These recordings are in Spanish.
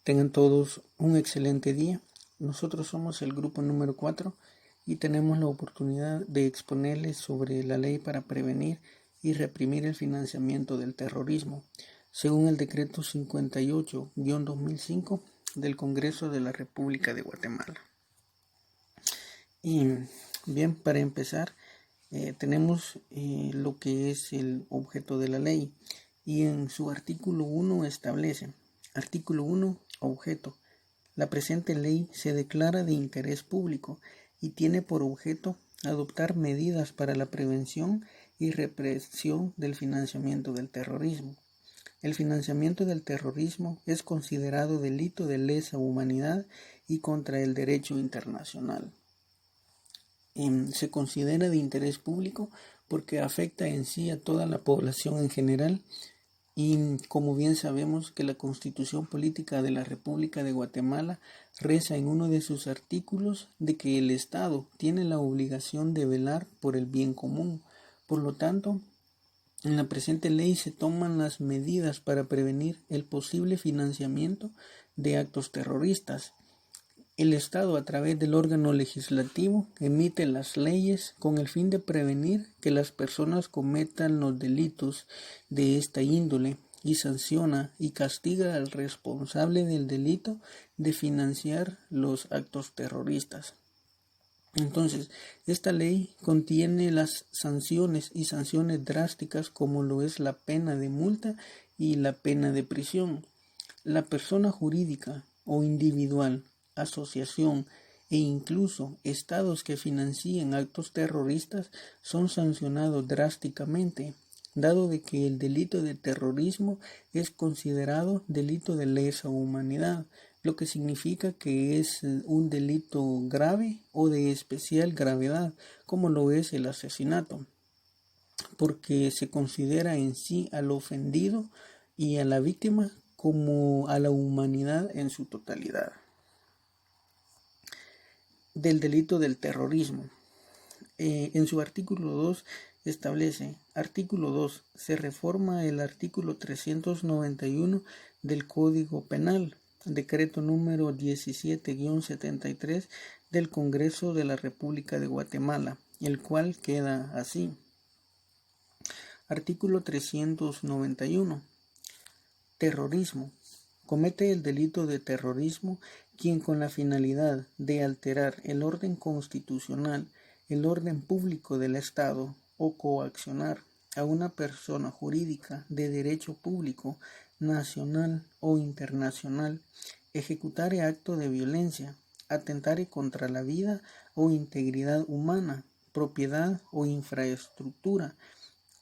Tengan todos un excelente día. Nosotros somos el grupo número 4 y tenemos la oportunidad de exponerles sobre la ley para prevenir y reprimir el financiamiento del terrorismo, según el decreto 58-2005 del Congreso de la República de Guatemala. Y bien, para empezar, tenemos lo que es el objeto de la ley, y en su artículo 1 establece: artículo 1, objeto. La presente ley se declara de interés público y tiene por objeto adoptar medidas para la prevención y represión del financiamiento del terrorismo. El financiamiento del terrorismo es considerado delito de lesa humanidad y contra el derecho internacional. Se considera de interés público porque afecta en sí a toda la población en general, y como bien sabemos que la Constitución Política de la República de Guatemala reza en uno de sus artículos de que el Estado tiene la obligación de velar por el bien común. Por lo tanto, en la presente ley se toman las medidas para prevenir el posible financiamiento de actos terroristas. El Estado, a través del órgano legislativo, emite las leyes con el fin de prevenir que las personas cometan los delitos de esta índole y sanciona y castiga al responsable del delito de financiar los actos terroristas. Entonces, esta ley contiene las sanciones y sanciones drásticas, como lo es la pena de multa y la pena de prisión. La persona jurídica o individual, asociación e incluso estados que financien actos terroristas son sancionados drásticamente, dado de que el delito de terrorismo es considerado delito de lesa humanidad, lo que significa que es un delito grave o de especial gravedad, como lo es el asesinato, porque se considera en sí al ofendido y a la víctima como a la humanidad en su totalidad. Del delito del terrorismo. En su artículo 2 establece: artículo 2. Se reforma el artículo 391 del Código Penal, decreto número 17-73 del Congreso de la República de Guatemala, el cual queda así. Artículo 391. Terrorismo. Comete el delito de terrorismo quien, con la finalidad de alterar el orden constitucional, el orden público del Estado o coaccionar a una persona jurídica de derecho público, nacional o internacional, ejecutare acto de violencia, atentare contra la vida o integridad humana, propiedad o infraestructura,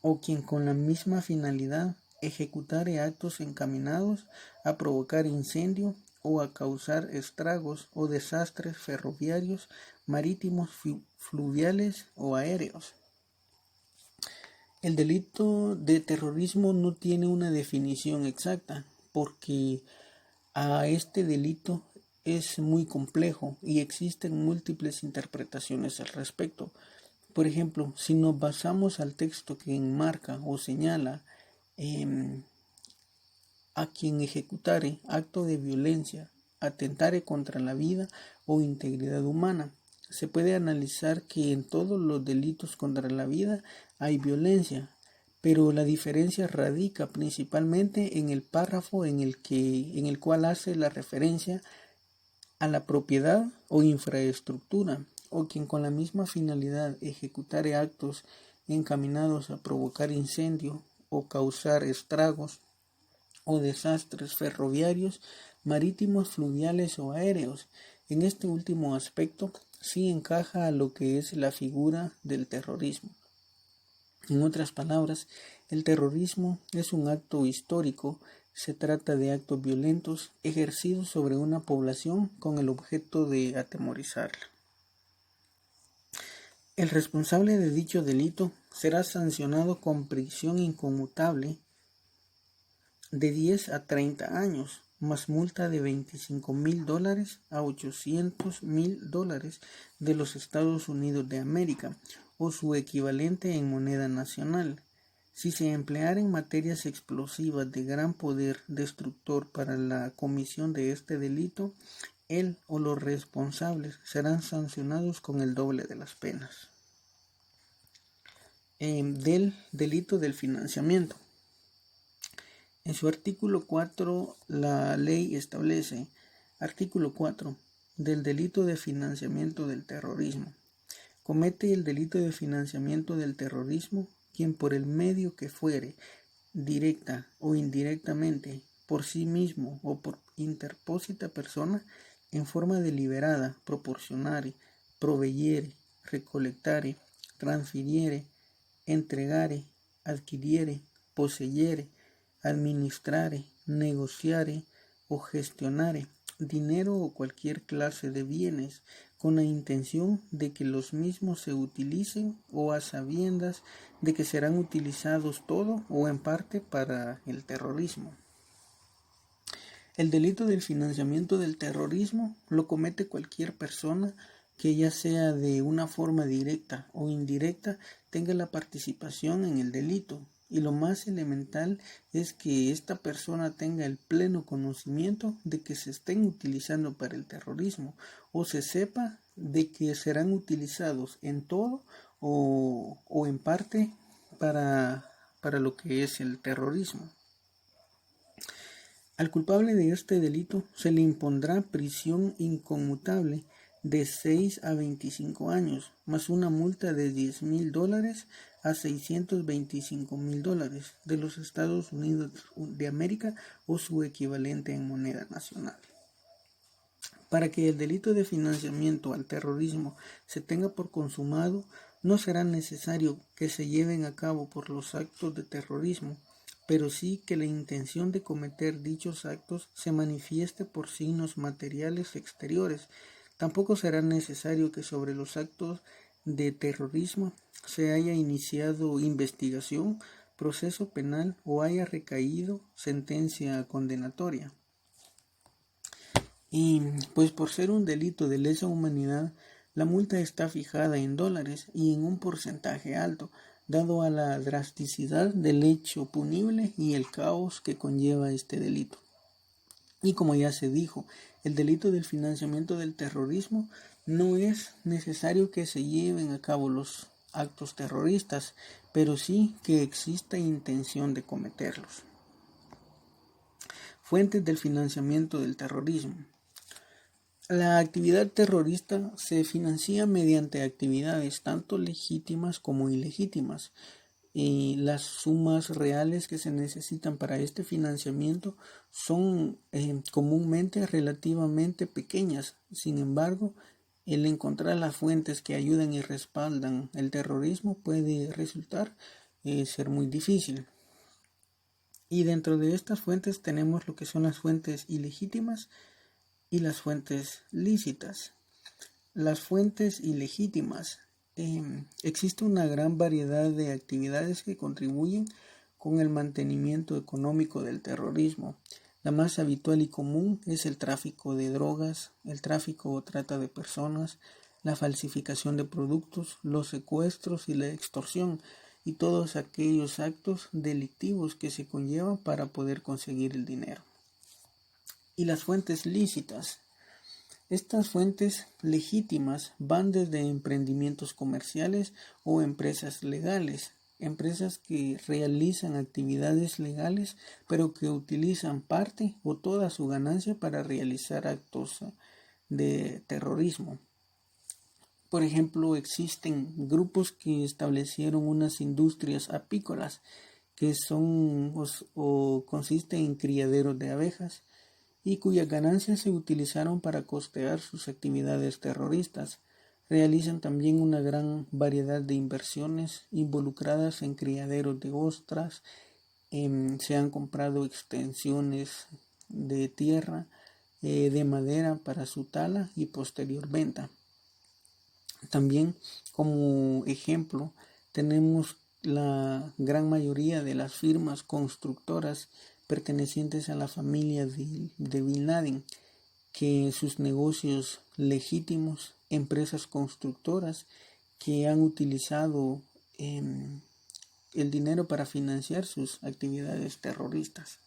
o quien con la misma finalidad ejecutare actos encaminados a provocar incendio o a causar estragos o desastres ferroviarios, marítimos, fluviales o aéreos. El delito de terrorismo no tiene una definición exacta, porque a este delito es muy complejo y existen múltiples interpretaciones al respecto. Por ejemplo, si nos basamos al texto que enmarca o señala a quien ejecutare acto de violencia, atentare contra la vida o integridad humana, se puede analizar que en todos los delitos contra la vida hay violencia, pero la diferencia radica principalmente en el párrafo en el cual hace la referencia a la propiedad o infraestructura, o quien con la misma finalidad ejecutare actos encaminados a provocar incendio o causar estragos o desastres ferroviarios, marítimos, fluviales o aéreos. En este último aspecto sí encaja a lo que es la figura del terrorismo. En otras palabras, el terrorismo es un acto histórico. Se trata de actos violentos ejercidos sobre una población con el objeto de atemorizarla. El responsable de dicho delito será sancionado con prisión inconmutable de 10 a 30 años, más multa de $25,000 a $800,000 de los Estados Unidos de América, o su equivalente en moneda nacional. Si se emplearen materias explosivas de gran poder destructor para la comisión de este delito, él o los responsables serán sancionados con el doble de las penas. Del delito del financiamiento. En su artículo 4, la ley establece, artículo 4, del delito de financiamiento del terrorismo. Comete el delito de financiamiento del terrorismo quien por el medio que fuere, directa o indirectamente, por sí mismo o por interpósita persona, en forma deliberada, proporcionare, proveyere, recolectare, transfiriere, entregare, adquiriere, poseyere, administrare, negociare o gestionare dinero o cualquier clase de bienes con la intención de que los mismos se utilicen o a sabiendas de que serán utilizados todo o en parte para el terrorismo. El delito del financiamiento del terrorismo lo comete cualquier persona que ya sea de una forma directa o indirecta tenga la participación en el delito. Y lo más elemental es que esta persona tenga el pleno conocimiento de que se estén utilizando para el terrorismo o se sepa de que serán utilizados en todo o en parte para lo que es el terrorismo. Al culpable de este delito se le impondrá prisión inconmutable de 6 a 25 años, más una multa de $10,000 a $625,000 de los Estados Unidos de América o su equivalente en moneda nacional. Para que el delito de financiamiento al terrorismo se tenga por consumado, no será necesario que se lleven a cabo por los actos de terrorismo, pero sí que la intención de cometer dichos actos se manifieste por signos materiales exteriores. Tampoco será necesario que sobre los actos de terrorismo se haya iniciado investigación, proceso penal o haya recaído sentencia condenatoria. Y pues por ser un delito de lesa humanidad, la multa está fijada en dólares y en un porcentaje alto, dado a la drasticidad del hecho punible y el caos que conlleva este delito. Y como ya se dijo, el delito del financiamiento del terrorismo no es necesario que se lleven a cabo los actos terroristas, pero sí que exista intención de cometerlos. Fuentes del financiamiento del terrorismo. La actividad terrorista se financia mediante actividades tanto legítimas como ilegítimas. Y las sumas reales que se necesitan para este financiamiento son comúnmente relativamente pequeñas. Sin embargo, el encontrar las fuentes que ayudan y respaldan el terrorismo puede resultar ser muy difícil. Y dentro de estas fuentes tenemos lo que son las fuentes ilegítimas y las fuentes lícitas. Las fuentes ilegítimas. Existe una gran variedad de actividades que contribuyen con el mantenimiento económico del terrorismo. La más habitual y común es el tráfico de drogas, el tráfico o trata de personas, la falsificación de productos, los secuestros y la extorsión, y todos aquellos actos delictivos que se conllevan para poder conseguir el dinero. Y las fuentes lícitas. Estas fuentes legítimas van desde emprendimientos comerciales o empresas legales, empresas que realizan actividades legales pero que utilizan parte o toda su ganancia para realizar actos de terrorismo. Por ejemplo, existen grupos que establecieron unas industrias apícolas que son o consisten en criaderos de abejas y cuyas ganancias se utilizaron para costear sus actividades terroristas. Realizan también una gran variedad de inversiones involucradas en criaderos de ostras, se han comprado extensiones de tierra, de madera para su tala y posterior venta. También como ejemplo tenemos la gran mayoría de las firmas constructoras pertenecientes a la familia de Bin Laden, que sus negocios legítimos, empresas constructoras que han utilizado el dinero para financiar sus actividades terroristas.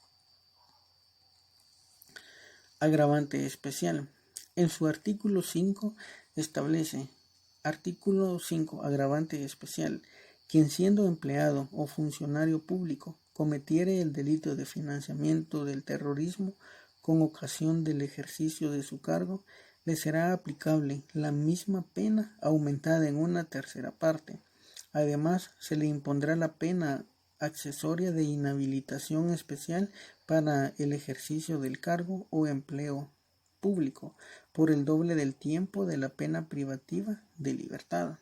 Agravante especial. En su artículo 5 establece, artículo 5, agravante especial. Quien siendo empleado o funcionario público cometiere el delito de financiamiento del terrorismo con ocasión del ejercicio de su cargo, le será aplicable la misma pena aumentada en una tercera parte. Además, se le impondrá la pena accesoria de inhabilitación especial para el ejercicio del cargo o empleo público por el doble del tiempo de la pena privativa de libertad.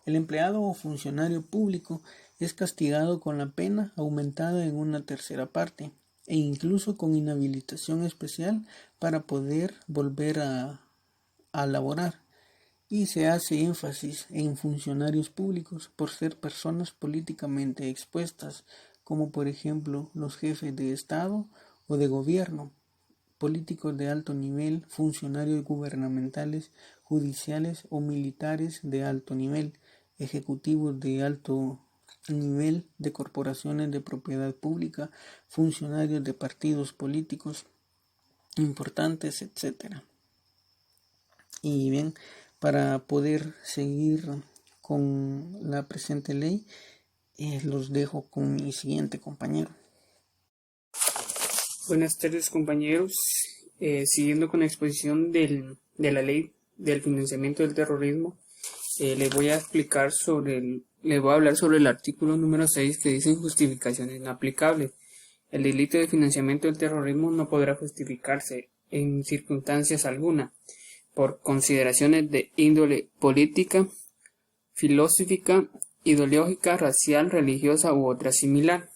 El empleado o funcionario público es castigado con la pena aumentada en una tercera parte e incluso con inhabilitación especial para poder volver a laborar. Y se hace énfasis en funcionarios públicos por ser personas políticamente expuestas, como por ejemplo los jefes de Estado o de gobierno, políticos de alto nivel, funcionarios gubernamentales, judiciales o militares de alto nivel, ejecutivos de alto nivel de corporaciones de propiedad pública, funcionarios de partidos políticos importantes, etc. Y bien, para poder seguir con la presente ley, los dejo con mi siguiente compañero. Buenas tardes, compañeros. Siguiendo con la exposición de la ley del financiamiento del terrorismo, les voy a hablar sobre el artículo número 6 que dice justificaciones no aplicables. El delito de financiamiento del terrorismo no podrá justificarse en circunstancias alguna por consideraciones de índole política, filosófica, ideológica, racial, religiosa u otra similar.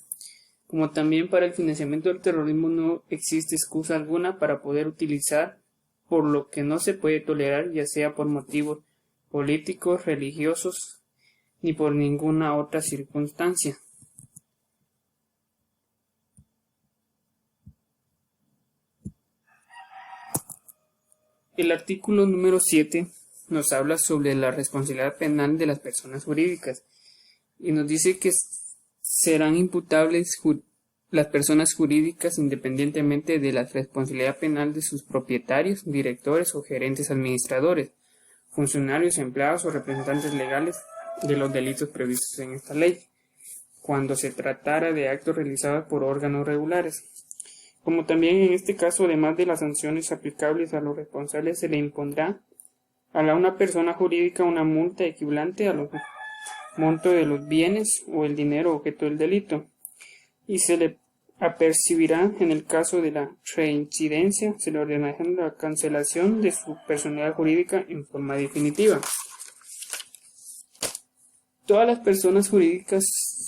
Como también para el financiamiento del terrorismo no existe excusa alguna para poder utilizar por lo que no se puede tolerar, ya sea por motivos políticos, religiosos, ni por ninguna otra circunstancia. El artículo número 7 nos habla sobre la responsabilidad penal de las personas jurídicas y nos dice que serán imputables las personas jurídicas independientemente de la responsabilidad penal de sus propietarios, directores o gerentes administradores, funcionarios, empleados o representantes legales de los delitos previstos en esta ley, cuando se tratara de actos realizados por órganos regulares. Como también en este caso, además de las sanciones aplicables a los responsables, se le impondrá a una persona jurídica una multa equivalente a los monto de los bienes o el dinero objeto del delito, y se le apercibirá en el caso de la reincidencia, se le ordenará la cancelación de su personalidad jurídica en forma definitiva. Todas las personas jurídicas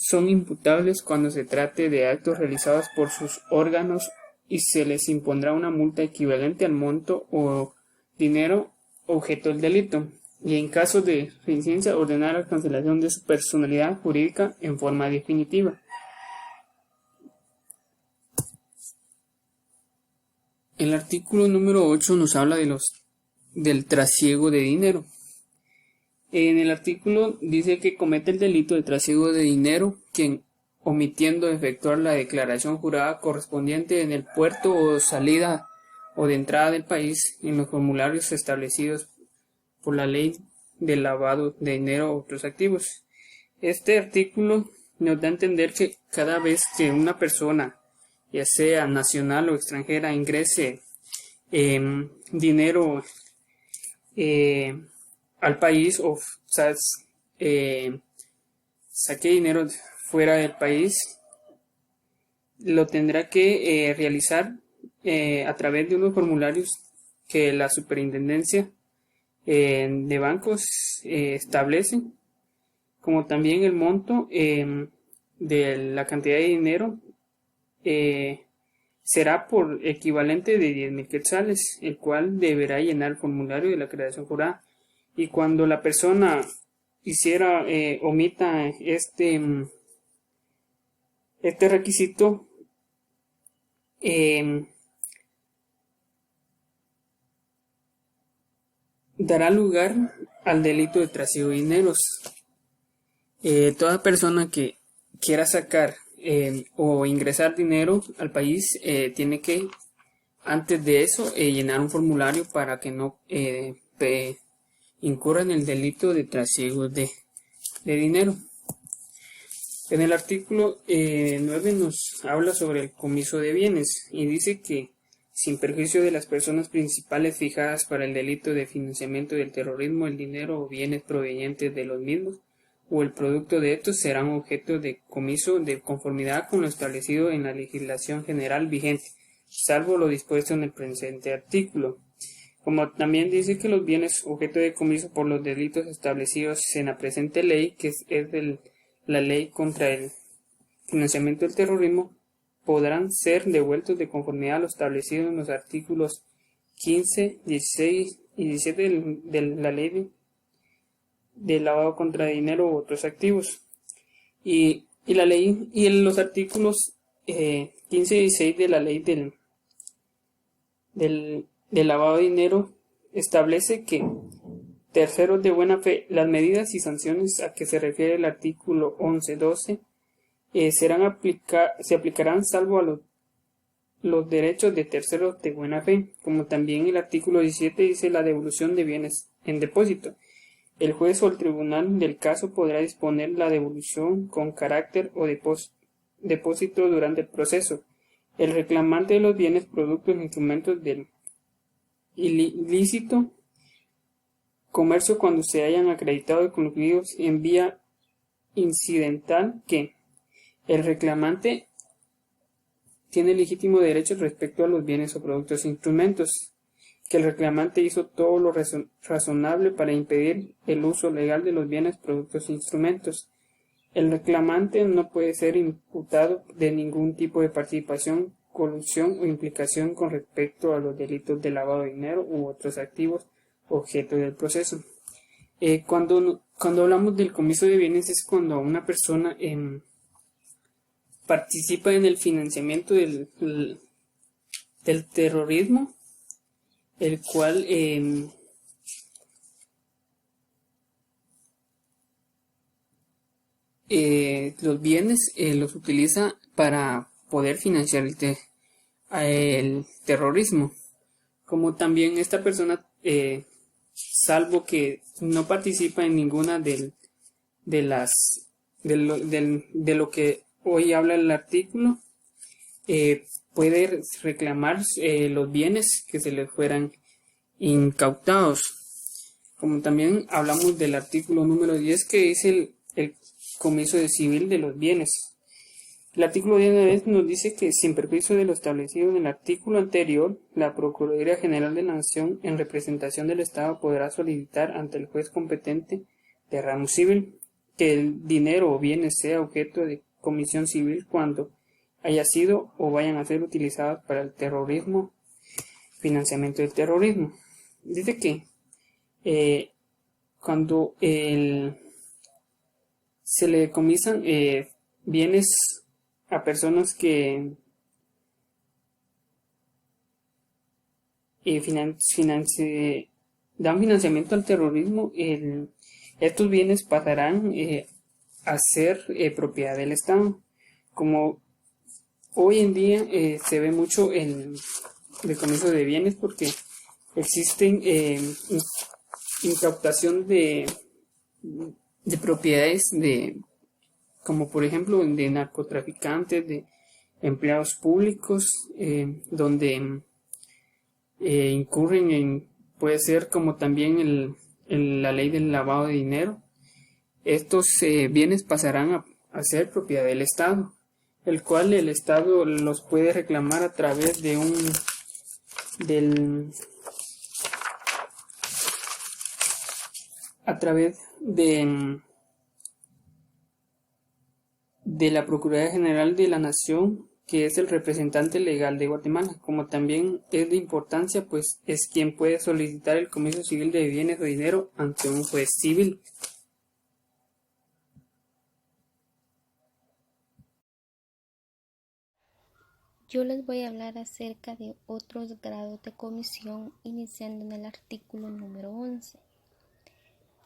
son imputables cuando se trate de actos realizados por sus órganos y se les impondrá una multa equivalente al monto o dinero objeto del delito, y en caso de reincidencia ordenar la cancelación de su personalidad jurídica en forma definitiva. El artículo número 8 nos habla del trasiego de dinero. En el artículo dice que comete el delito de trasiego de dinero quien, omitiendo efectuar la declaración jurada correspondiente en el puerto o salida o de entrada del país en los formularios establecidos por la ley del lavado de dinero o otros activos. Este artículo nos da a entender que cada vez que una persona, ya sea nacional o extranjera, ingrese dinero al país o saque dinero fuera del país, lo tendrá que realizar a través de unos formularios que la superintendencia de bancos establece, como también el monto de la cantidad de dinero será por equivalente de 10,000 quetzales, el cual deberá llenar el formulario de la creación jurada. Y cuando la persona omita este requisito, dará lugar al delito de trasiego de dineros. Toda persona que quiera sacar o ingresar dinero al país tiene que, antes de eso, llenar un formulario para que no incurra en el delito de trasiego de dinero. En el artículo 9 nos habla sobre el comiso de bienes y dice que, sin perjuicio de las personas principales fijadas para el delito de financiamiento del terrorismo, el dinero o bienes provenientes de los mismos o el producto de estos serán objeto de comiso de conformidad con lo establecido en la legislación general vigente, salvo lo dispuesto en el presente artículo. Como también dice que los bienes objeto de comiso por los delitos establecidos en la presente ley, que es la ley contra el financiamiento del terrorismo, podrán ser devueltos de conformidad a lo establecido en los artículos 15, 16 y 17 de la ley de lavado contra dinero u otros activos. Y la ley y en los artículos 15 y 16 de la ley del lavado de dinero establece que terceros de buena fe, las medidas y sanciones a que se refiere el artículo 11-12 se aplicarán salvo a los derechos de terceros de buena fe, como también el artículo 17 dice la devolución de bienes en depósito. El juez o el tribunal del caso podrá disponer la devolución con carácter o depósito durante el proceso. El reclamante de los bienes, productos e instrumentos del ilícito comercio cuando se hayan acreditado y concluidos en vía incidental que el reclamante tiene legítimo derecho respecto a los bienes o productos e instrumentos, que el reclamante hizo todo lo razonable para impedir el uso legal de los bienes, productos e instrumentos. El reclamante no puede ser imputado de ningún tipo de participación, colusión o implicación con respecto a los delitos de lavado de dinero u otros activos objeto del proceso. Cuando hablamos del comiso de bienes es cuando una persona participa en el financiamiento del terrorismo, el cual los bienes los utiliza para poder financiar el terrorismo. Como también esta persona, salvo que no participa en ninguna de lo que hoy habla el artículo, puede reclamar los bienes que se le fueran incautados. Como también hablamos del artículo número 10 que dice el comiso civil de los bienes. El artículo 10 nos dice que, sin perjuicio de lo establecido en el artículo anterior, la Procuraduría General de la Nación, en representación del Estado, podrá solicitar ante el juez competente de ramo civil que el dinero o bienes sea objeto de comisión civil cuando haya sido o vayan a ser utilizados para el terrorismo, financiamiento del terrorismo. Dice que cuando se le decomisan bienes a personas que dan financiamiento al terrorismo, estos bienes pasarán a ser propiedad del Estado. Como hoy en día se ve mucho el decomiso de bienes porque existen incautación de propiedades como por ejemplo de narcotraficantes, de empleados públicos, donde incurren puede ser como también la ley del lavado de dinero. Estos bienes pasarán a ser propiedad del Estado, el cual el Estado los puede reclamar a través de la Procuraduría General de la Nación, que es el representante legal de Guatemala. Como también es de importancia, pues es quien puede solicitar el comiso civil de bienes o dinero ante un juez civil. Yo les voy a hablar acerca de otros grados de comisión, iniciando en el artículo número 11.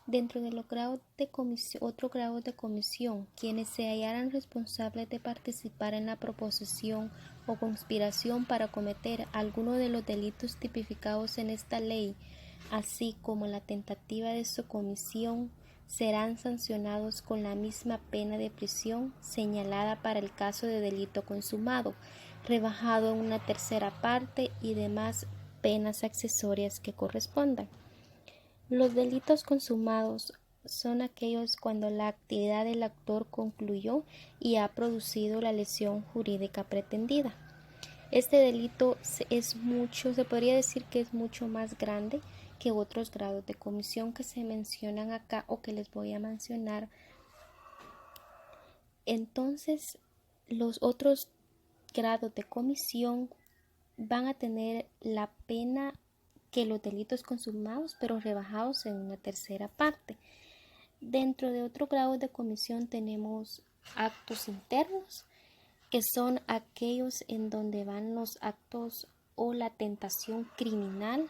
Dentro de los grados de comisión, otro grado de comisión, quienes se hallaran responsables de participar en la proposición o conspiración para cometer alguno de los delitos tipificados en esta ley, así como la tentativa de su comisión, serán sancionados con la misma pena de prisión señalada para el caso de delito consumado, rebajado en una tercera parte y demás penas accesorias que correspondan. Los delitos consumados son aquellos cuando la actividad del actor concluyó y ha producido la lesión jurídica pretendida. Este delito se podría decir que es mucho más grande que otros grados de comisión que se mencionan acá o que les voy a mencionar. Entonces, los otros grados de comisión van a tener la pena que los delitos consumados, pero rebajados en una tercera parte. Dentro de otro grado de comisión tenemos actos internos, que son aquellos en donde van los actos o la tentación criminal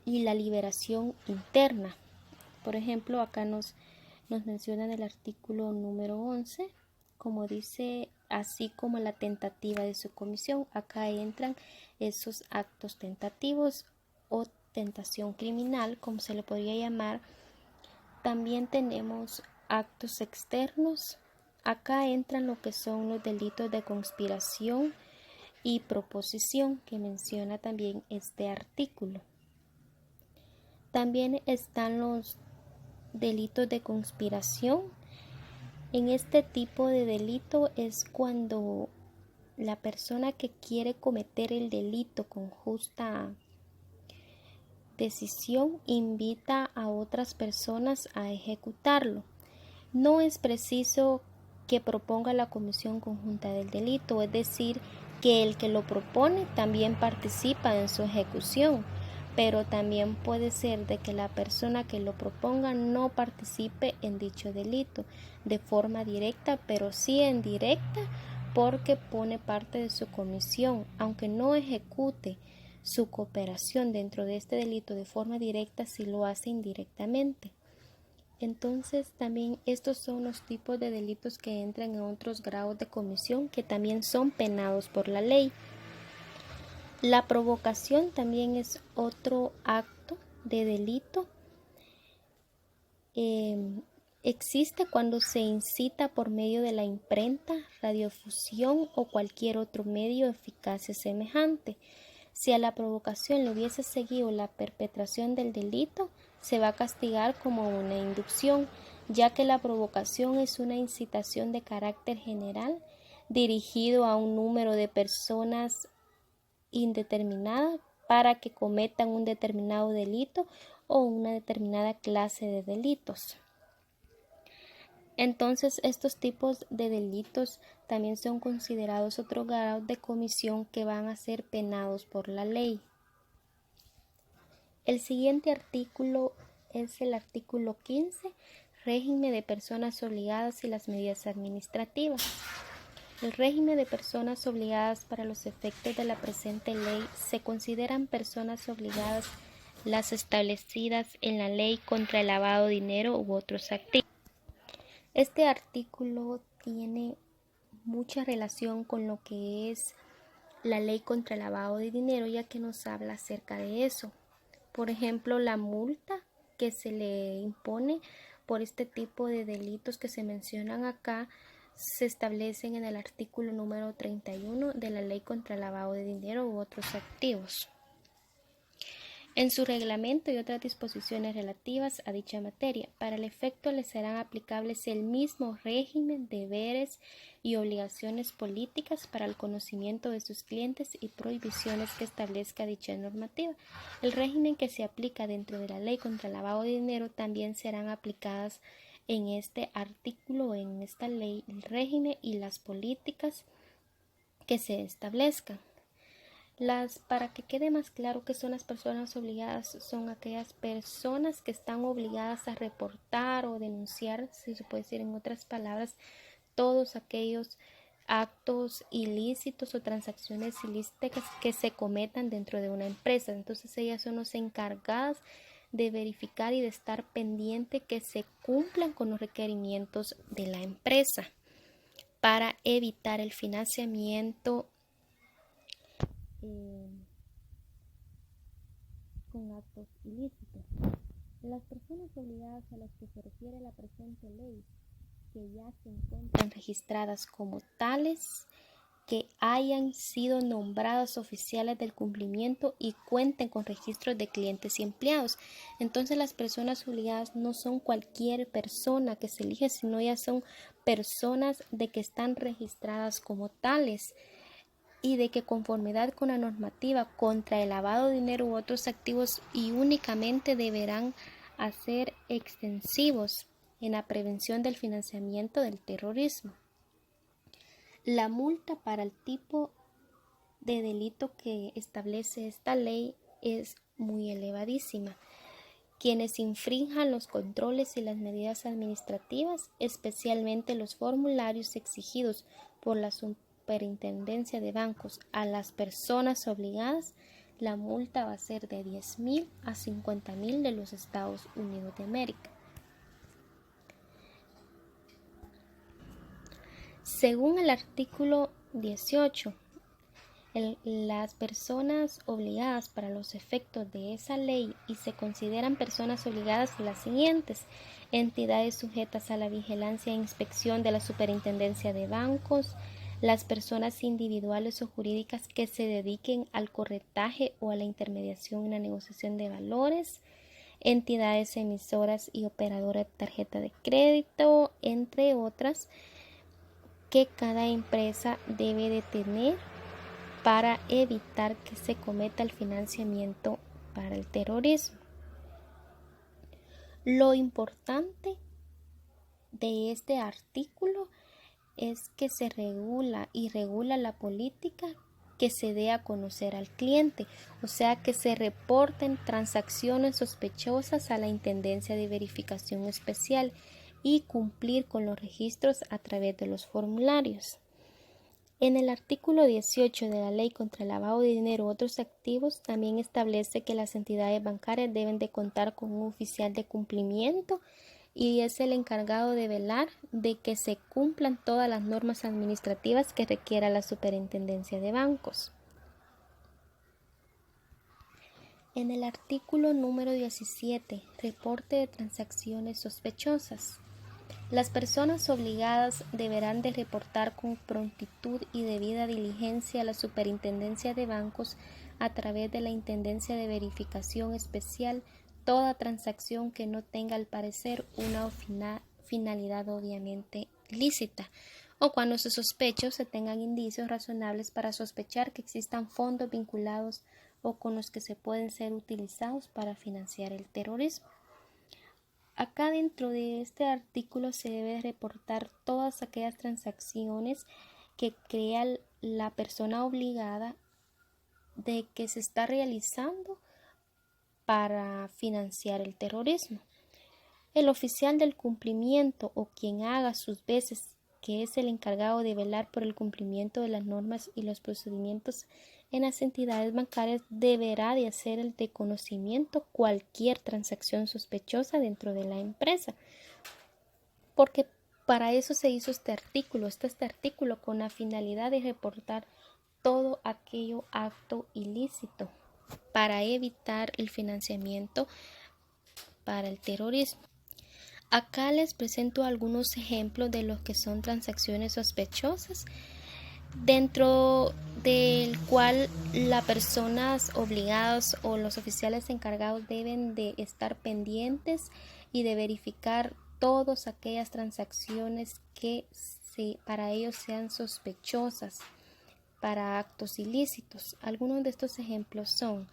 y la liberación interna. Por ejemplo, acá nos menciona el artículo número 11, como dice, así como la tentativa de su comisión. Acá entran esos actos tentativos o tentación criminal, como se le podría llamar. También tenemos actos externos. Acá entran lo que son los delitos de conspiración y proposición que menciona también este artículo. También están los delitos de conspiración. En este tipo de delito es cuando la persona que quiere cometer el delito con justa decisión invita a otras personas a ejecutarlo. No es preciso que proponga la comisión conjunta del delito, es decir, que el que lo propone también participa en su ejecución, pero también puede ser de que la persona que lo proponga no participe en dicho delito de forma directa, pero sí indirecta, porque pone parte de su comisión, aunque no ejecute su cooperación dentro de este delito de forma directa, si lo hace indirectamente. Entonces también estos son los tipos de delitos que entran en otros grados de comisión que también son penados por la ley. La provocación también es otro acto de delito. Existe cuando se incita por medio de la imprenta, radiofusión o cualquier otro medio eficaz y semejante. Si a la provocación le hubiese seguido la perpetración del delito, se va a castigar como una inducción, ya que la provocación es una incitación de carácter general dirigido a un número de personas indeterminada para que cometan un determinado delito o una determinada clase de delitos. Entonces, estos tipos de delitos también son considerados otro grado de comisión que van a ser penados por la ley. El siguiente artículo es el artículo 15, régimen de personas obligadas y las medidas administrativas. El régimen de personas obligadas para los efectos de la presente ley se consideran personas obligadas las establecidas en la ley contra el lavado de dinero u otros activos. Este artículo tiene mucha relación con lo que es la ley contra el lavado de dinero, ya que nos habla acerca de eso. Por ejemplo, la multa que se le impone por este tipo de delitos que se mencionan acá se establecen en el artículo número 31 de la ley contra el lavado de dinero u otros activos. En su reglamento y otras disposiciones relativas a dicha materia, para el efecto les serán aplicables el mismo régimen, deberes y obligaciones políticas para el conocimiento de sus clientes y prohibiciones que establezca dicha normativa. El régimen que se aplica dentro de la ley contra el lavado de dinero también serán aplicadas en este artículo, en esta ley, el régimen y las políticas que se establezcan. Para que quede más claro que son las personas obligadas, son aquellas personas que están obligadas a reportar o denunciar, si se puede decir en otras palabras, todos aquellos actos ilícitos o transacciones ilícitas que se cometan dentro de una empresa. Entonces ellas son las encargadas de verificar y de estar pendiente que se cumplan con los requerimientos de la empresa para evitar el financiamiento con actos ilícitos. Las personas obligadas a las que se refiere la presente ley, que ya se encuentran registradas como tales, que hayan sido nombrados oficiales del cumplimiento y cuenten con registros de clientes y empleados. Entonces las personas obligadas no son cualquier persona que se elige, sino ya son personas de que están registradas como tales y de que conformidad con la normativa contra el lavado de dinero u otros activos y únicamente deberán hacer extensivos en la prevención del financiamiento del terrorismo. La multa para el tipo de delito que establece esta ley es muy elevadísima. Quienes infrinjan los controles y las medidas administrativas, especialmente los formularios exigidos por la Superintendencia de Bancos a las personas obligadas, la multa va a ser de 10,000 a 50,000 de los Estados Unidos de América. Según el artículo 18, las personas obligadas para los efectos de esa ley y se consideran personas obligadas las siguientes: entidades sujetas a la vigilancia e inspección de la Superintendencia de Bancos, las personas individuales o jurídicas que se dediquen al corretaje o a la intermediación en la negociación de valores, entidades emisoras y operadoras de tarjeta de crédito, entre otras, que cada empresa debe de tener para evitar que se cometa el financiamiento para el terrorismo. Lo importante de este artículo es que se regula la política que se dé a conocer al cliente, o sea que se reporten transacciones sospechosas a la Intendencia de Verificación Especial y cumplir con los registros a través de los formularios. En el artículo 18 de la Ley contra el lavado de dinero u otros activos también establece que las entidades bancarias deben de contar con un oficial de cumplimiento y es el encargado de velar de que se cumplan todas las normas administrativas que requiera la Superintendencia de Bancos. En el artículo número 17, reporte de transacciones sospechosas. Las personas obligadas deberán de reportar con prontitud y debida diligencia a la Superintendencia de Bancos a través de la Intendencia de Verificación Especial toda transacción que no tenga al parecer una finalidad obviamente lícita o cuando se sospeche o se tengan indicios razonables para sospechar que existan fondos vinculados o con los que se pueden ser utilizados para financiar el terrorismo. Acá dentro de este artículo se debe reportar todas aquellas transacciones que crea la persona obligada de que se está realizando para financiar el terrorismo. El oficial del cumplimiento o quien haga sus veces, que es el encargado de velar por el cumplimiento de las normas y los procedimientos en las entidades bancarias, deberá de hacer el de conocimiento cualquier transacción sospechosa dentro de la empresa, porque para eso se hizo este artículo con la finalidad de reportar todo aquello acto ilícito para evitar el financiamiento para el terrorismo. Acá les presento algunos ejemplos de lo que son transacciones sospechosas, dentro del cual las personas obligadas o los oficiales encargados deben de estar pendientes y de verificar todas aquellas transacciones que para ellos sean sospechosas para actos ilícitos. Algunos de estos ejemplos son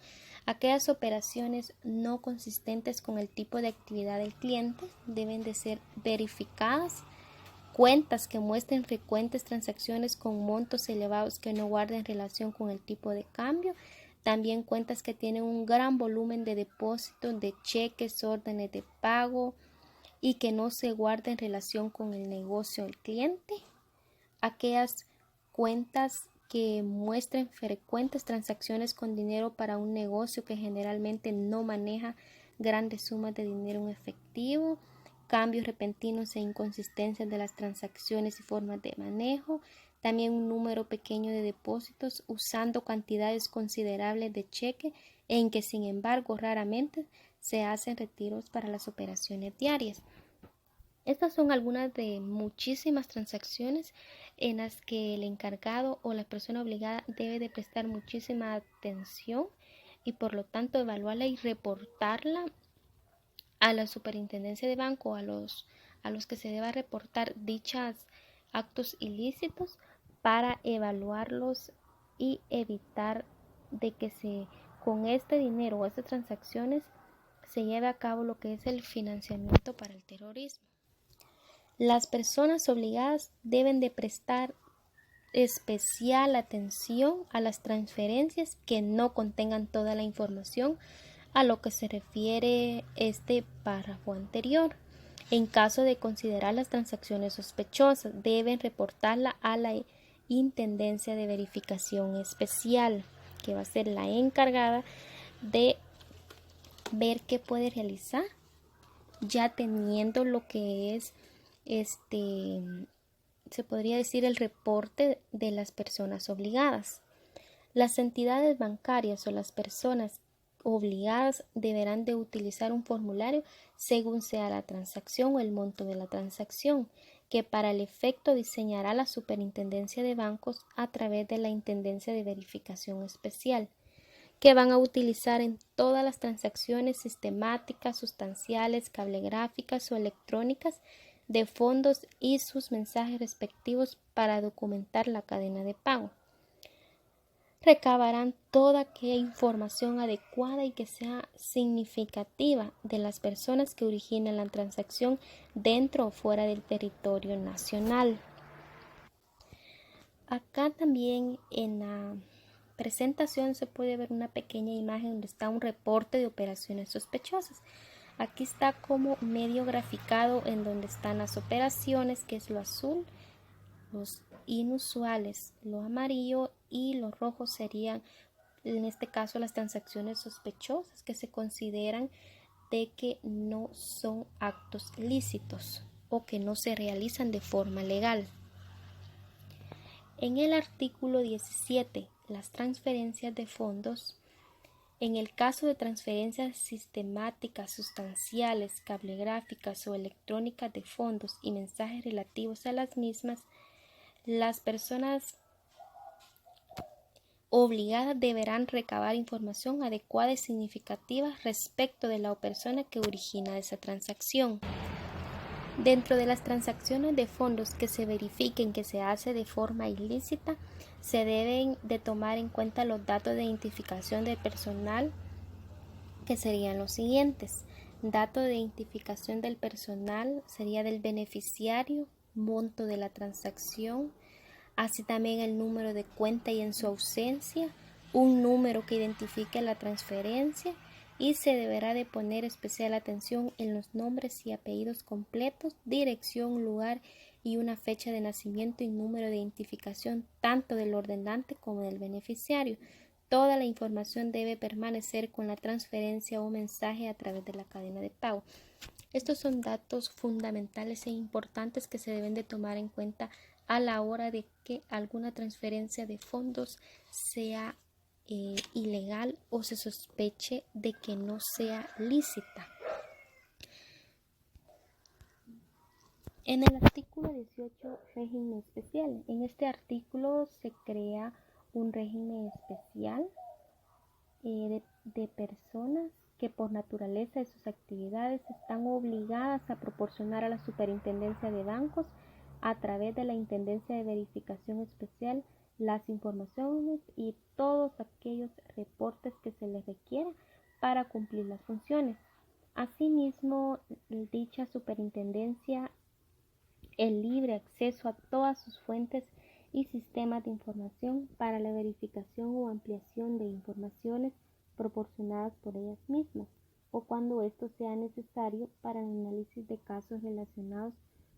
aquellas operaciones no consistentes con el tipo de actividad del cliente, deben de ser verificadas. Cuentas que muestren frecuentes transacciones con montos elevados que no guarden relación con el tipo de cambio. También cuentas que tienen un gran volumen de depósitos de cheques, órdenes de pago y que no se guarden relación con el negocio del cliente. Aquellas cuentas que muestren frecuentes transacciones con dinero para un negocio que generalmente no maneja grandes sumas de dinero en efectivo, cambios repentinos e inconsistencias de las transacciones y formas de manejo, también un número pequeño de depósitos usando cantidades considerables de cheque en que sin embargo raramente se hacen retiros para las operaciones diarias. Estas son algunas de muchísimas transacciones en las que el encargado o la persona obligada debe de prestar muchísima atención y por lo tanto evaluarla y reportarla a la superintendencia de banco, a los que se deba reportar dichos actos ilícitos para evaluarlos y evitar de que con este dinero o estas transacciones se lleve a cabo lo que es el financiamiento para el terrorismo. Las personas obligadas deben de prestar especial atención a las transferencias que no contengan toda la información a lo que se refiere este párrafo anterior. En caso de considerar las transacciones sospechosas, deben reportarla a la Intendencia de Verificación Especial, que va a ser la encargada de ver qué puede realizar, ya teniendo lo que es se podría decir el reporte de las personas obligadas. Las entidades bancarias o las personas obligadas deberán de utilizar un formulario según sea la transacción o el monto de la transacción, que para el efecto diseñará la Superintendencia de Bancos a través de la Intendencia de Verificación Especial, que van a utilizar en todas las transacciones sistemáticas, sustanciales, cablegráficas o electrónicas de fondos y sus mensajes respectivos para documentar la cadena de pago. Recabarán toda aquella información adecuada y que sea significativa de las personas que originan la transacción dentro o fuera del territorio nacional. Acá también en la presentación se puede ver una pequeña imagen donde está un reporte de operaciones sospechosas. Aquí está como medio graficado en donde están las operaciones, que es lo azul, los inusuales, lo amarillo, y lo rojo serían en este caso las transacciones sospechosas que se consideran de que no son actos lícitos o que no se realizan de forma legal. En el artículo 17, las transferencias de fondos. En el caso de transferencias sistemáticas, sustanciales, cablegráficas o electrónicas de fondos y mensajes relativos a las mismas, las personas obligadas deberán recabar información adecuada y significativa respecto de la persona que origina esa transacción. Dentro de las transacciones de fondos que se verifiquen que se hace de forma ilícita, se deben de tomar en cuenta los datos de identificación del personal, que serían los siguientes. Dato de identificación del personal sería del beneficiario, monto de la transacción, así también el número de cuenta y en su ausencia, un número que identifique la transferencia, y se deberá de poner especial atención en los nombres y apellidos completos, dirección, lugar y una fecha de nacimiento y número de identificación tanto del ordenante como del beneficiario. Toda la información debe permanecer con la transferencia o mensaje a través de la cadena de pago. Estos son datos fundamentales e importantes que se deben de tomar en cuenta a la hora de que alguna transferencia de fondos sea ilegal o se sospeche de que no sea lícita. En el artículo 18, régimen especial. En este artículo se crea un régimen especial de personas que por naturaleza de sus actividades están obligadas a proporcionar a la Superintendencia de Bancos a través de la Intendencia de Verificación Especial las informaciones y todos aquellos reportes que se les requiera para cumplir las funciones. Asimismo, dicha superintendencia el libre acceso a todas sus fuentes y sistemas de información para la verificación o ampliación de informaciones proporcionadas por ellas mismas o cuando esto sea necesario para el análisis de casos relacionados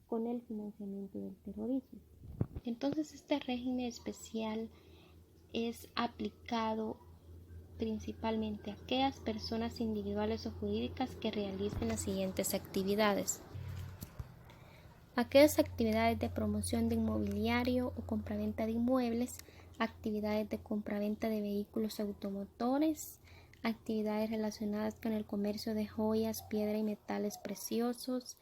con el financiamiento del terrorismo. Entonces, este régimen especial es aplicado principalmente aquellas personas individuales o jurídicas que realicen las siguientes actividades. Aquellas actividades de promoción de inmobiliario o compraventa de inmuebles, actividades de compraventa de vehículos automotores, actividades relacionadas con el comercio de joyas, piedra y metales preciosos,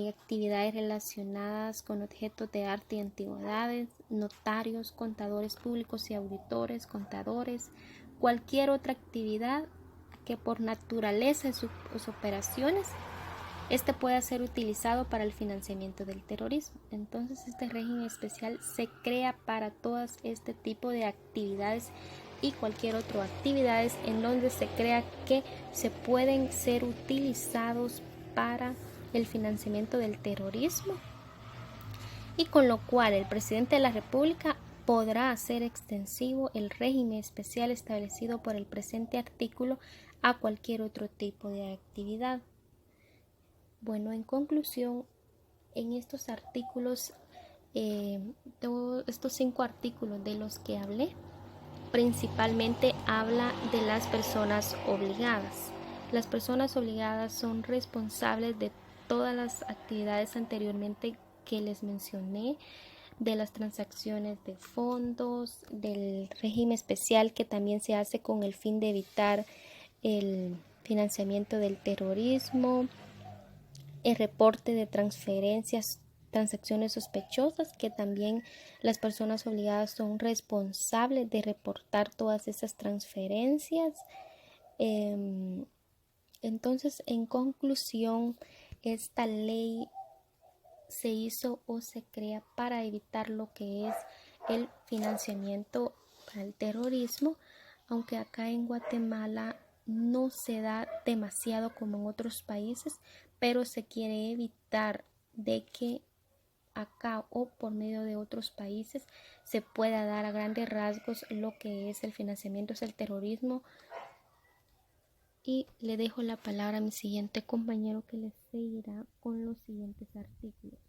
actividades relacionadas con objetos de arte y antigüedades, notarios, contadores públicos y auditores, contadores, cualquier otra actividad que por naturaleza de sus operaciones pueda ser utilizado para el financiamiento del terrorismo. Entonces, este régimen especial se crea para todas este tipo de actividades y cualquier otra actividades en donde se crea que se pueden ser utilizados para el financiamiento del terrorismo, y con lo cual el presidente de la República podrá hacer extensivo el régimen especial establecido por el presente artículo a cualquier otro tipo de actividad. Bueno, en conclusión, en estos artículos, estos 5 artículos de los que hablé, principalmente habla de las personas obligadas. Las personas obligadas son responsables de todas las actividades anteriormente que les mencioné, de las transacciones de fondos, del régimen especial que también se hace con el fin de evitar el financiamiento del terrorismo, el reporte de transacciones sospechosas, que también las personas obligadas son responsables de reportar todas esas transferencias. Entonces, en conclusión, esta ley se hizo o se crea para evitar lo que es el financiamiento para el terrorismo, aunque acá en Guatemala no se da demasiado como en otros países, pero se quiere evitar de que acá o por medio de otros países se pueda dar a grandes rasgos lo que es el financiamiento del terrorismo. Y le dejo la palabra a mi siguiente compañero que les seguirá con los siguientes artículos.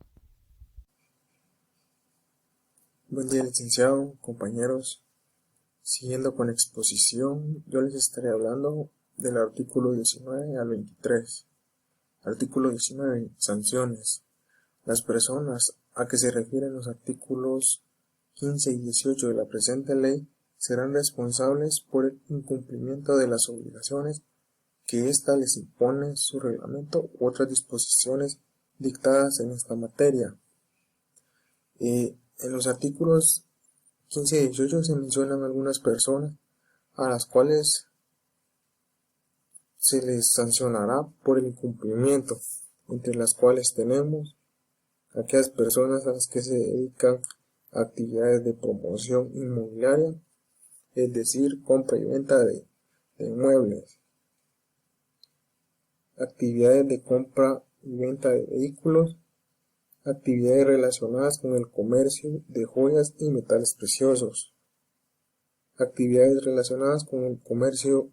Buen día, licenciado, compañeros. Siguiendo con la exposición, yo les estaré hablando del artículo 19 al 23. Artículo 19. Sanciones. Las personas a que se refieren los artículos 15 y 18 de la presente ley serán responsables por el incumplimiento de las obligaciones que ésta les impone su reglamento u otras disposiciones dictadas en esta materia. En los artículos 15 y 18 se mencionan algunas personas a las cuales se les sancionará por el incumplimiento, entre las cuales tenemos aquellas personas a las que se dedican a actividades de promoción inmobiliaria, es decir, compra y venta de inmuebles, actividades de compra y venta de vehículos, actividades relacionadas con el comercio de joyas y metales preciosos, actividades relacionadas con el comercio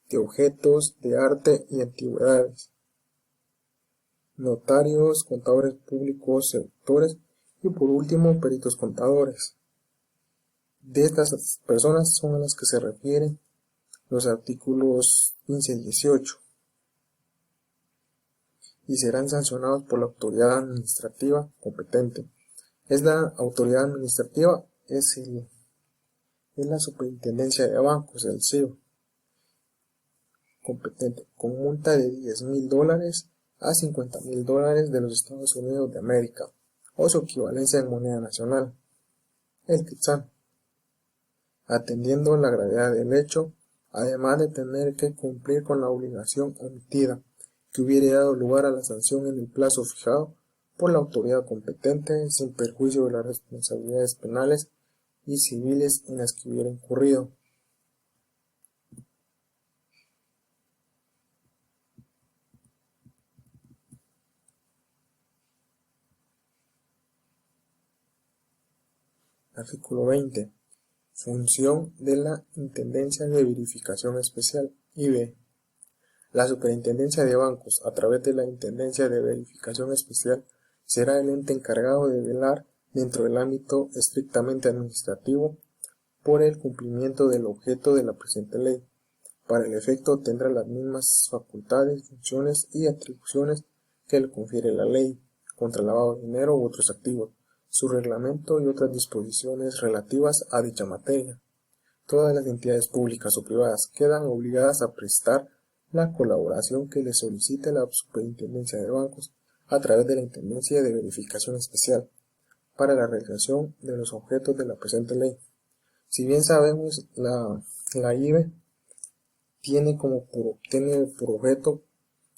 de objetos de arte y antigüedades, notarios, contadores públicos, seductores y por último peritos contadores. De estas personas son a las que se refieren los artículos 15 y 18 y serán sancionados por la autoridad administrativa competente. La autoridad administrativa es la Superintendencia de Bancos, el SIB, competente, con multa de $10,000 a $50,000 de los Estados Unidos de América, o su equivalencia en moneda nacional, el quetzal, atendiendo la gravedad del hecho, además de tener que cumplir con la obligación omitida que hubiera dado lugar a la sanción en el plazo fijado por la autoridad competente, sin perjuicio de las responsabilidades penales y civiles en las que hubiera incurrido. Artículo 20. Función de la Intendencia de Verificación Especial, IB. La Superintendencia de Bancos, a través de la Intendencia de Verificación Especial, será el ente encargado de velar, dentro del ámbito estrictamente administrativo, por el cumplimiento del objeto de la presente ley. Para el efecto tendrá las mismas facultades, funciones y atribuciones que le confiere la ley contra el lavado de dinero u otros activos, su reglamento y otras disposiciones relativas a dicha materia. Todas las entidades públicas o privadas quedan obligadas a prestar la colaboración que les solicite la Superintendencia de Bancos a través de la Intendencia de Verificación Especial para la realización de los objetos de la presente ley. Si bien sabemos, la IBE tiene por objeto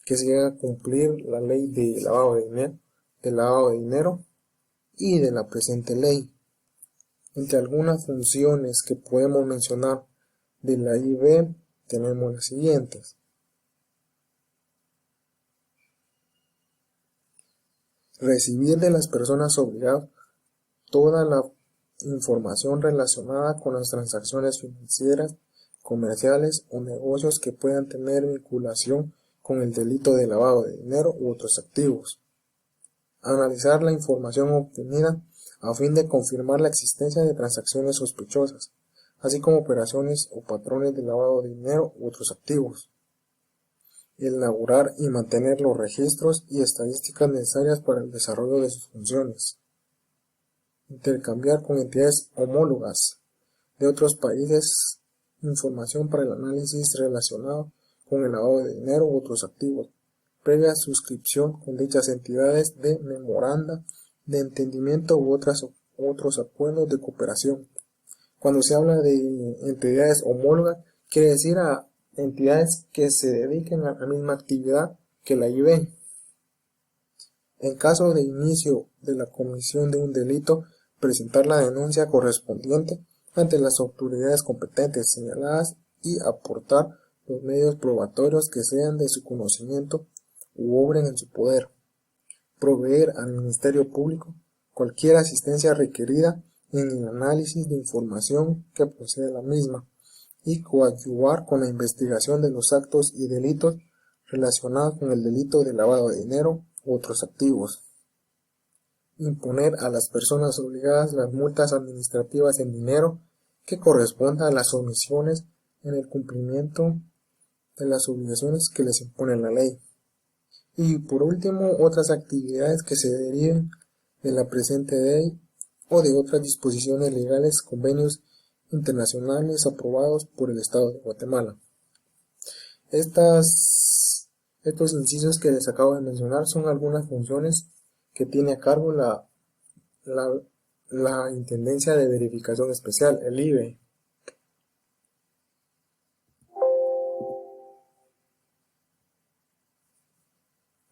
que se llegue a cumplir la ley de lavado de dinero y de la presente ley. Entre algunas funciones que podemos mencionar de la IBE tenemos las siguientes. Recibir de las personas obligadas toda la información relacionada con las transacciones financieras, comerciales o negocios que puedan tener vinculación con el delito de lavado de dinero u otros activos. Analizar la información obtenida a fin de confirmar la existencia de transacciones sospechosas, así como operaciones o patrones de lavado de dinero u otros activos. Elaborar y mantener los registros y estadísticas necesarias para el desarrollo de sus funciones. Intercambiar con entidades homólogas de otros países información para el análisis relacionado con el lavado de dinero u otros activos, previa suscripción con dichas entidades de memoranda de entendimiento u otros acuerdos de cooperación. Cuando se habla de entidades homólogas, quiere decir a entidades que se dediquen a la misma actividad que la IBE. En caso de inicio de la comisión de un delito, presentar la denuncia correspondiente ante las autoridades competentes señaladas y aportar los medios probatorios que sean de su conocimiento u obren en su poder. Proveer al Ministerio Público cualquier asistencia requerida en el análisis de información que procede la misma y coadyuvar con la investigación de los actos y delitos relacionados con el delito de lavado de dinero u otros activos. Imponer a las personas obligadas las multas administrativas en dinero que correspondan a las omisiones en el cumplimiento de las obligaciones que les impone la ley. Y por último, otras actividades que se deriven de la presente ley o de otras disposiciones legales, convenios internacionales aprobados por el Estado de Guatemala. Estos incisos que les acabo de mencionar son algunas funciones que tiene a cargo la Intendencia de Verificación Especial, el IBE.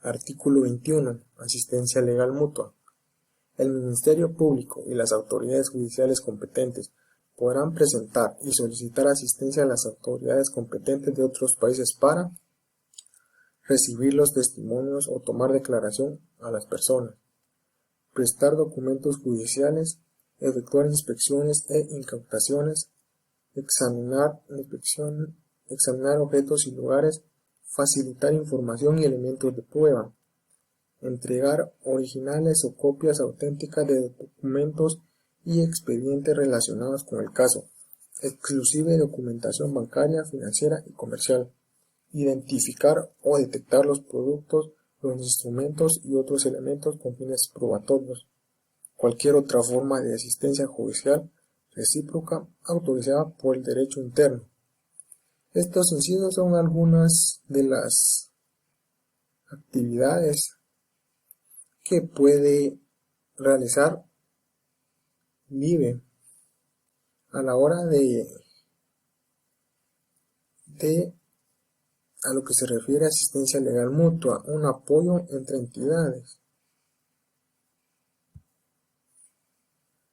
Artículo 21. Asistencia legal mutua. El Ministerio Público y las autoridades judiciales competentes podrán presentar y solicitar asistencia a las autoridades competentes de otros países para recibir los testimonios o tomar declaración a las personas, prestar documentos judiciales, efectuar inspecciones e incautaciones, examinar objetos y lugares, facilitar información y elementos de prueba, entregar originales o copias auténticas de documentos y expedientes relacionados con el caso, exclusive documentación bancaria, financiera y comercial, identificar o detectar los productos, los instrumentos y otros elementos con fines probatorios, cualquier otra forma de asistencia judicial recíproca autorizada por el derecho interno. Estos incisos son algunas de las actividades que puede realizar IBE a la hora a lo que se refiere a asistencia legal mutua, un apoyo entre entidades.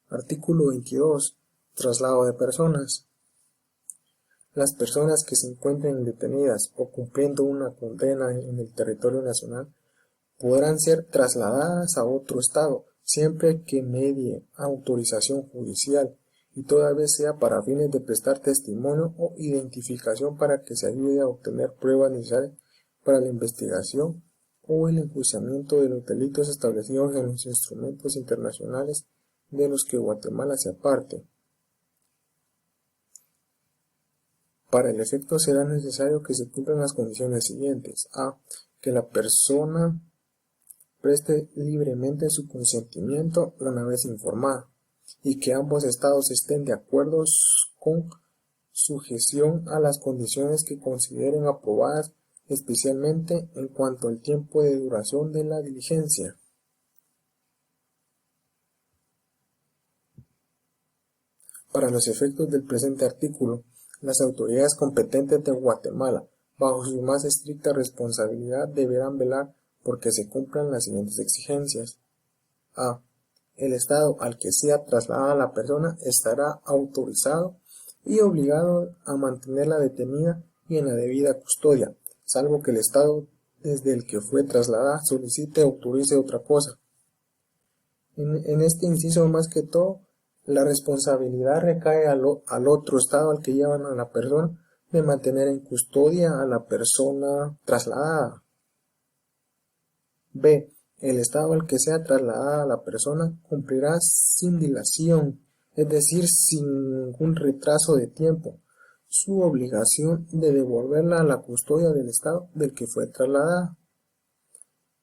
Artículo 22. Traslado de personas. Las personas que se encuentren detenidas o cumpliendo una condena en el territorio nacional podrán ser trasladadas a otro estado, siempre que medie autorización judicial y todavía sea para fines de prestar testimonio o identificación para que se ayude a obtener pruebas necesarias para la investigación o el enjuiciamiento de los delitos establecidos en los instrumentos internacionales de los que Guatemala sea parte. Para el efecto será necesario que se cumplan las condiciones siguientes. A. Que la persona preste libremente su consentimiento una vez informada y que ambos estados estén de acuerdo con sujeción a las condiciones que consideren aprobadas, especialmente en cuanto al tiempo de duración de la diligencia. Para los efectos del presente artículo, las autoridades competentes de Guatemala, bajo su más estricta responsabilidad, deberán velar porque se cumplan las siguientes exigencias. A. El estado al que sea trasladada la persona estará autorizado y obligado a mantenerla detenida y en la debida custodia, salvo que el estado desde el que fue trasladada solicite o autorice otra cosa. En este inciso, más que todo, la responsabilidad recae al otro estado al que llevan a la persona de mantener en custodia a la persona trasladada. B. El estado al que sea trasladada la persona cumplirá sin dilación, es decir, sin ningún retraso de tiempo, su obligación de devolverla a la custodia del estado del que fue trasladada.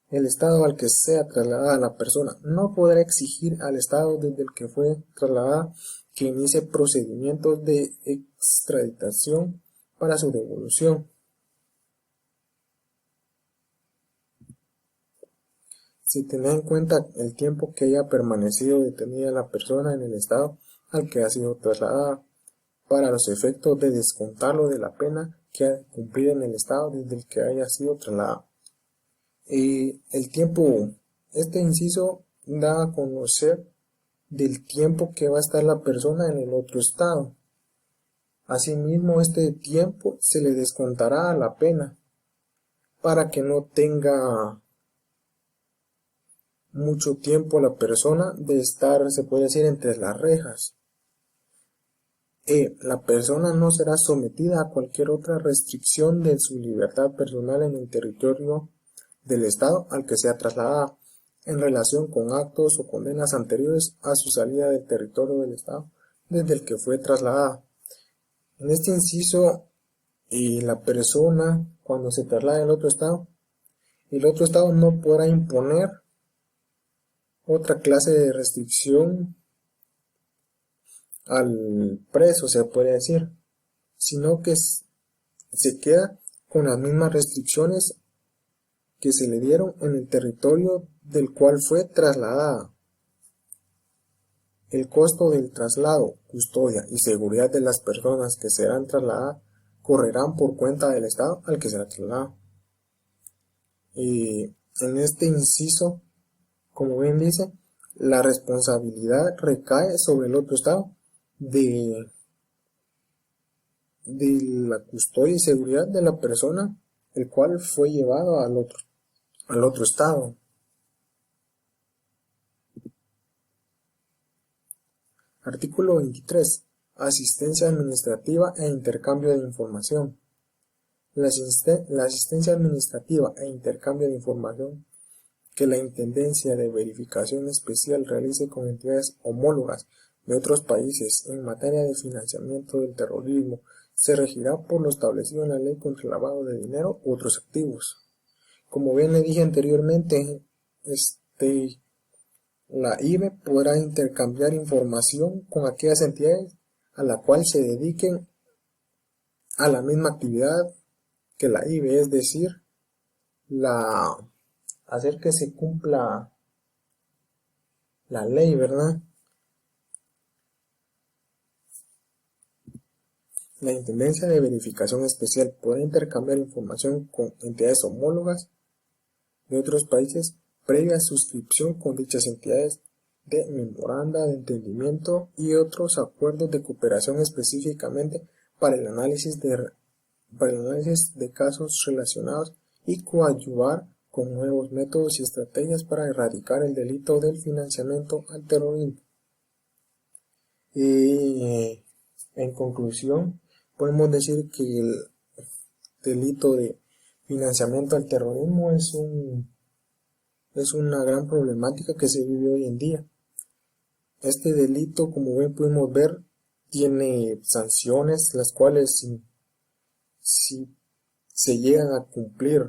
El estado al que sea trasladada la persona no podrá exigir al estado desde el que fue trasladada que inicie procedimientos de extraditación para su devolución. Si tiene en cuenta el tiempo que haya permanecido detenida la persona en el estado al que ha sido trasladada, para los efectos de descontarlo de la pena que ha de cumplir en el estado desde el que haya sido trasladada. El tiempo, este inciso da a conocer del tiempo que va a estar la persona en el otro estado. Asimismo, este tiempo se le descontará a la pena para que no tenga mucho tiempo la persona de estar, se puede decir, entre las rejas. La persona no será sometida a cualquier otra restricción de su libertad personal en el territorio del estado al que sea trasladada, en relación con actos o condenas anteriores a su salida del territorio del estado desde el que fue trasladada. En este inciso, la persona, cuando se traslade al otro estado, el otro estado no podrá imponer otra clase de restricción al preso, se puede decir, sino que se queda con las mismas restricciones que se le dieron en el territorio del cual fue trasladada. El costo del traslado, custodia y seguridad de las personas que serán trasladadas correrán por cuenta del estado al que será trasladado. Y en este inciso, como bien dice, la responsabilidad recae sobre el otro estado de la custodia y seguridad de la persona el cual fue llevado al otro estado. Artículo 23. Asistencia administrativa e intercambio de información. La asistencia administrativa e intercambio de información que la Intendencia de Verificación Especial realice con entidades homólogas de otros países en materia de financiamiento del terrorismo se regirá por lo establecido en la Ley contra el lavado de dinero u otros activos. Como bien le dije anteriormente, la IBE podrá intercambiar información con aquellas entidades a la cual se dediquen a la misma actividad que la IBE, es decir, hacer que se cumpla la ley, ¿verdad? La Intendencia de Verificación Especial podrá intercambiar información con entidades homólogas de otros países previa suscripción con dichas entidades de memoranda de entendimiento y otros acuerdos de cooperación específicamente para el análisis de casos relacionados y coadyuvar con nuevos métodos y estrategias para erradicar el delito del financiamiento al terrorismo. Y en conclusión, podemos decir que el delito de financiamiento al terrorismo es una gran problemática que se vive hoy en día. Este delito, como bien pudimos ver, tiene sanciones las cuales si se llegan a cumplir,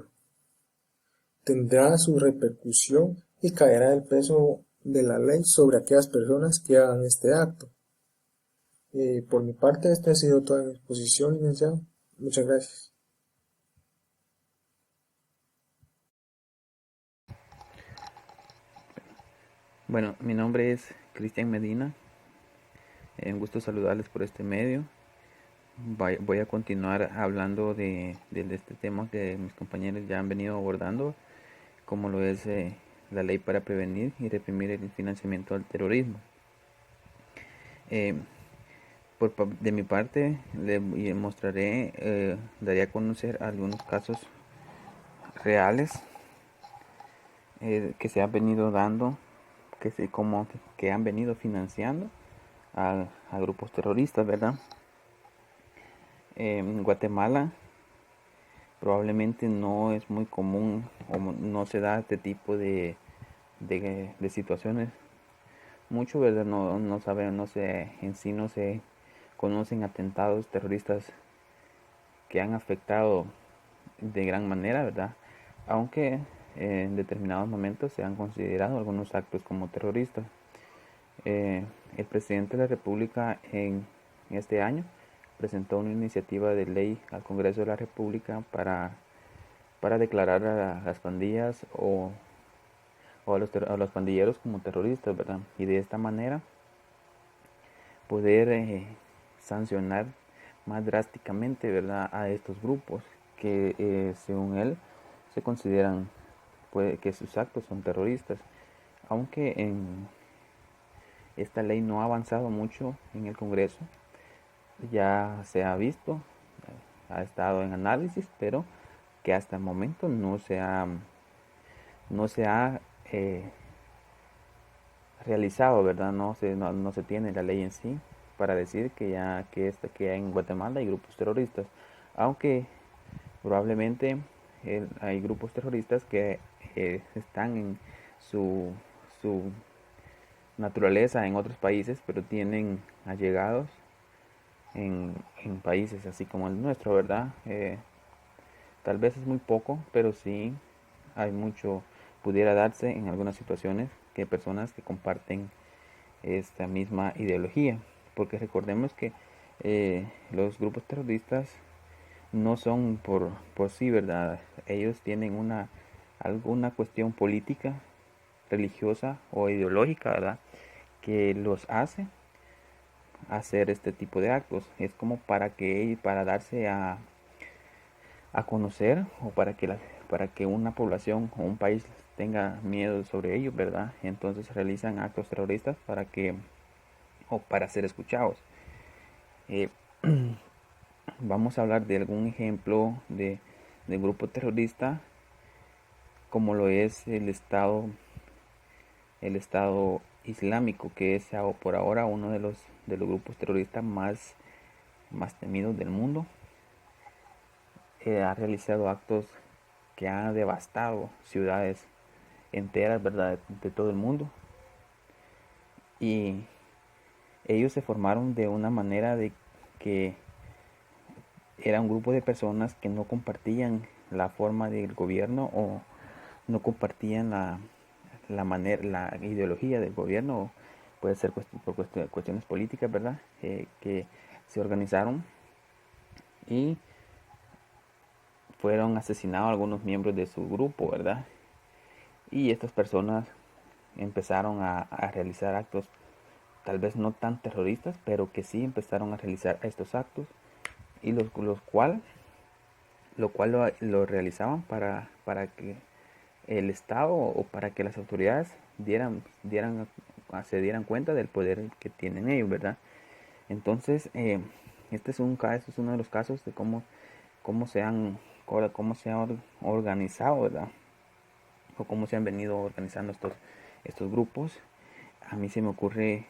tendrá su repercusión y caerá el peso de la ley sobre aquellas personas que hagan este acto. Por mi parte, esta ha sido toda mi exposición, licenciado. Muchas gracias. Bueno, mi nombre es Cristian Medina. Un gusto saludarles por este medio. Voy a continuar hablando de este tema que mis compañeros ya han venido abordando, como lo es la ley para prevenir y reprimir el financiamiento al terrorismo. Eh, de mi parte, le mostraré, daré a conocer algunos casos reales que se han venido dando, que han venido financiando a grupos terroristas, ¿verdad? En Guatemala probablemente no es muy común o no se da este tipo de situaciones mucho, ¿verdad? No saben, en sí no se conocen atentados terroristas que han afectado de gran manera, ¿verdad? Aunque en determinados momentos se han considerado algunos actos como terroristas. El presidente de la República en este año presentó una iniciativa de ley al Congreso de la República para declarar a las pandillas a los pandilleros como terroristas, ¿verdad? Y de esta manera poder sancionar más drásticamente, ¿verdad?, a estos grupos que según él se consideran que sus actos son terroristas, aunque esta ley no ha avanzado mucho en el Congreso. Ya se ha visto, ha estado en análisis, pero que hasta el momento no se ha realizado, ¿verdad? No se tiene la ley en sí para decir que en Guatemala hay grupos terroristas, aunque probablemente hay grupos terroristas que están en su, su naturaleza en otros países, pero tienen allegados en países así como el nuestro, ¿verdad? Tal vez es muy poco, pero sí hay mucho, pudiera darse en algunas situaciones que personas que comparten esta misma ideología, porque recordemos que los grupos terroristas no son por sí, ¿verdad? Ellos tienen alguna cuestión política, religiosa o ideológica, ¿verdad?, que los hace hacer este tipo de actos. Es como para darse a conocer, o para que una población o un país tenga miedo sobre ellos, ¿verdad? Entonces realizan actos terroristas para ser escuchados. Eh, Vamos a hablar de algún ejemplo de grupo terrorista, como lo es el Estado Islámico, que es por ahora uno de los grupos terroristas más temidos del mundo. Ha realizado actos que han devastado ciudades enteras, ¿verdad?, de todo el mundo. Y ellos se formaron de una manera de que era un grupo de personas que no compartían la forma del gobierno, o no compartían la ideología del gobierno. Puede ser por cuestiones políticas, ¿verdad? Que se organizaron y fueron asesinados algunos miembros de su grupo, ¿verdad? Y estas personas empezaron a realizar actos tal vez no tan terroristas, pero que sí empezaron a realizar estos actos, y lo cual lo realizaban para que el Estado o para que las autoridades se dieran cuenta del poder que tienen ellos, ¿verdad? Entonces, este es uno de los casos de cómo se han organizado, ¿verdad? O cómo se han venido organizando estos grupos. A mí se me ocurre,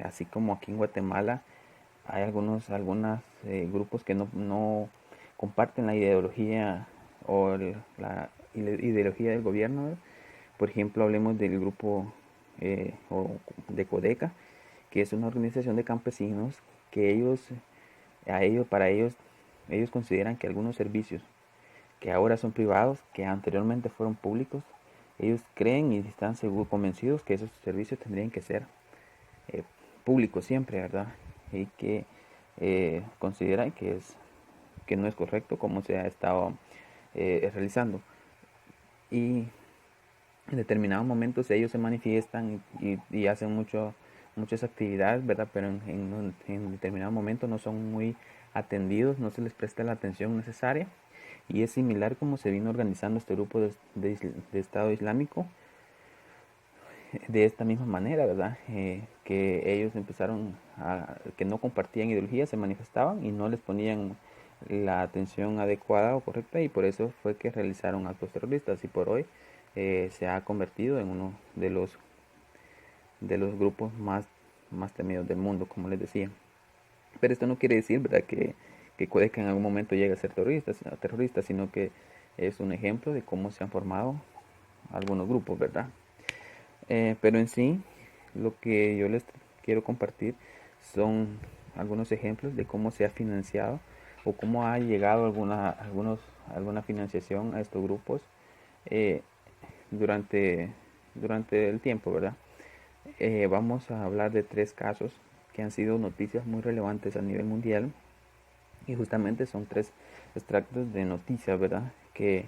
así como aquí en Guatemala hay algunos grupos que no comparten la ideología o la ideología del gobierno, ¿verdad? Por ejemplo, hablemos del grupo de Codeca, que es una organización de campesinos que para ellos ellos consideran que algunos servicios que ahora son privados, que anteriormente fueron públicos, ellos creen y están seguros, convencidos que esos servicios tendrían que ser públicos siempre, ¿verdad? Y que consideran que no es correcto como se ha estado realizando. Y en determinados momentos ellos se manifiestan y hacen muchas actividades, ¿verdad? Pero en determinados momentos no son muy atendidos, no se les presta la atención necesaria. Y es similar como se vino organizando este grupo de Estado Islámico de esta misma manera, ¿verdad? Que ellos empezaron que no compartían ideología, se manifestaban y no les ponían la atención adecuada o correcta, y por eso fue que realizaron actos terroristas, y por hoy se ha convertido en uno de los grupos más temidos del mundo, como les decía. Pero esto no quiere decir, ¿verdad?, que Codeca en algún momento llegue a ser terrorista, sino que es un ejemplo de cómo se han formado algunos grupos, ¿verdad? Pero en sí, lo que yo les quiero compartir son algunos ejemplos de cómo se ha financiado o cómo ha llegado alguna financiación a estos grupos eh, durante el tiempo, ¿verdad? Vamos a hablar de 3 casos que han sido noticias muy relevantes a nivel mundial, y justamente son 3 extractos de noticias, ¿verdad? Eh,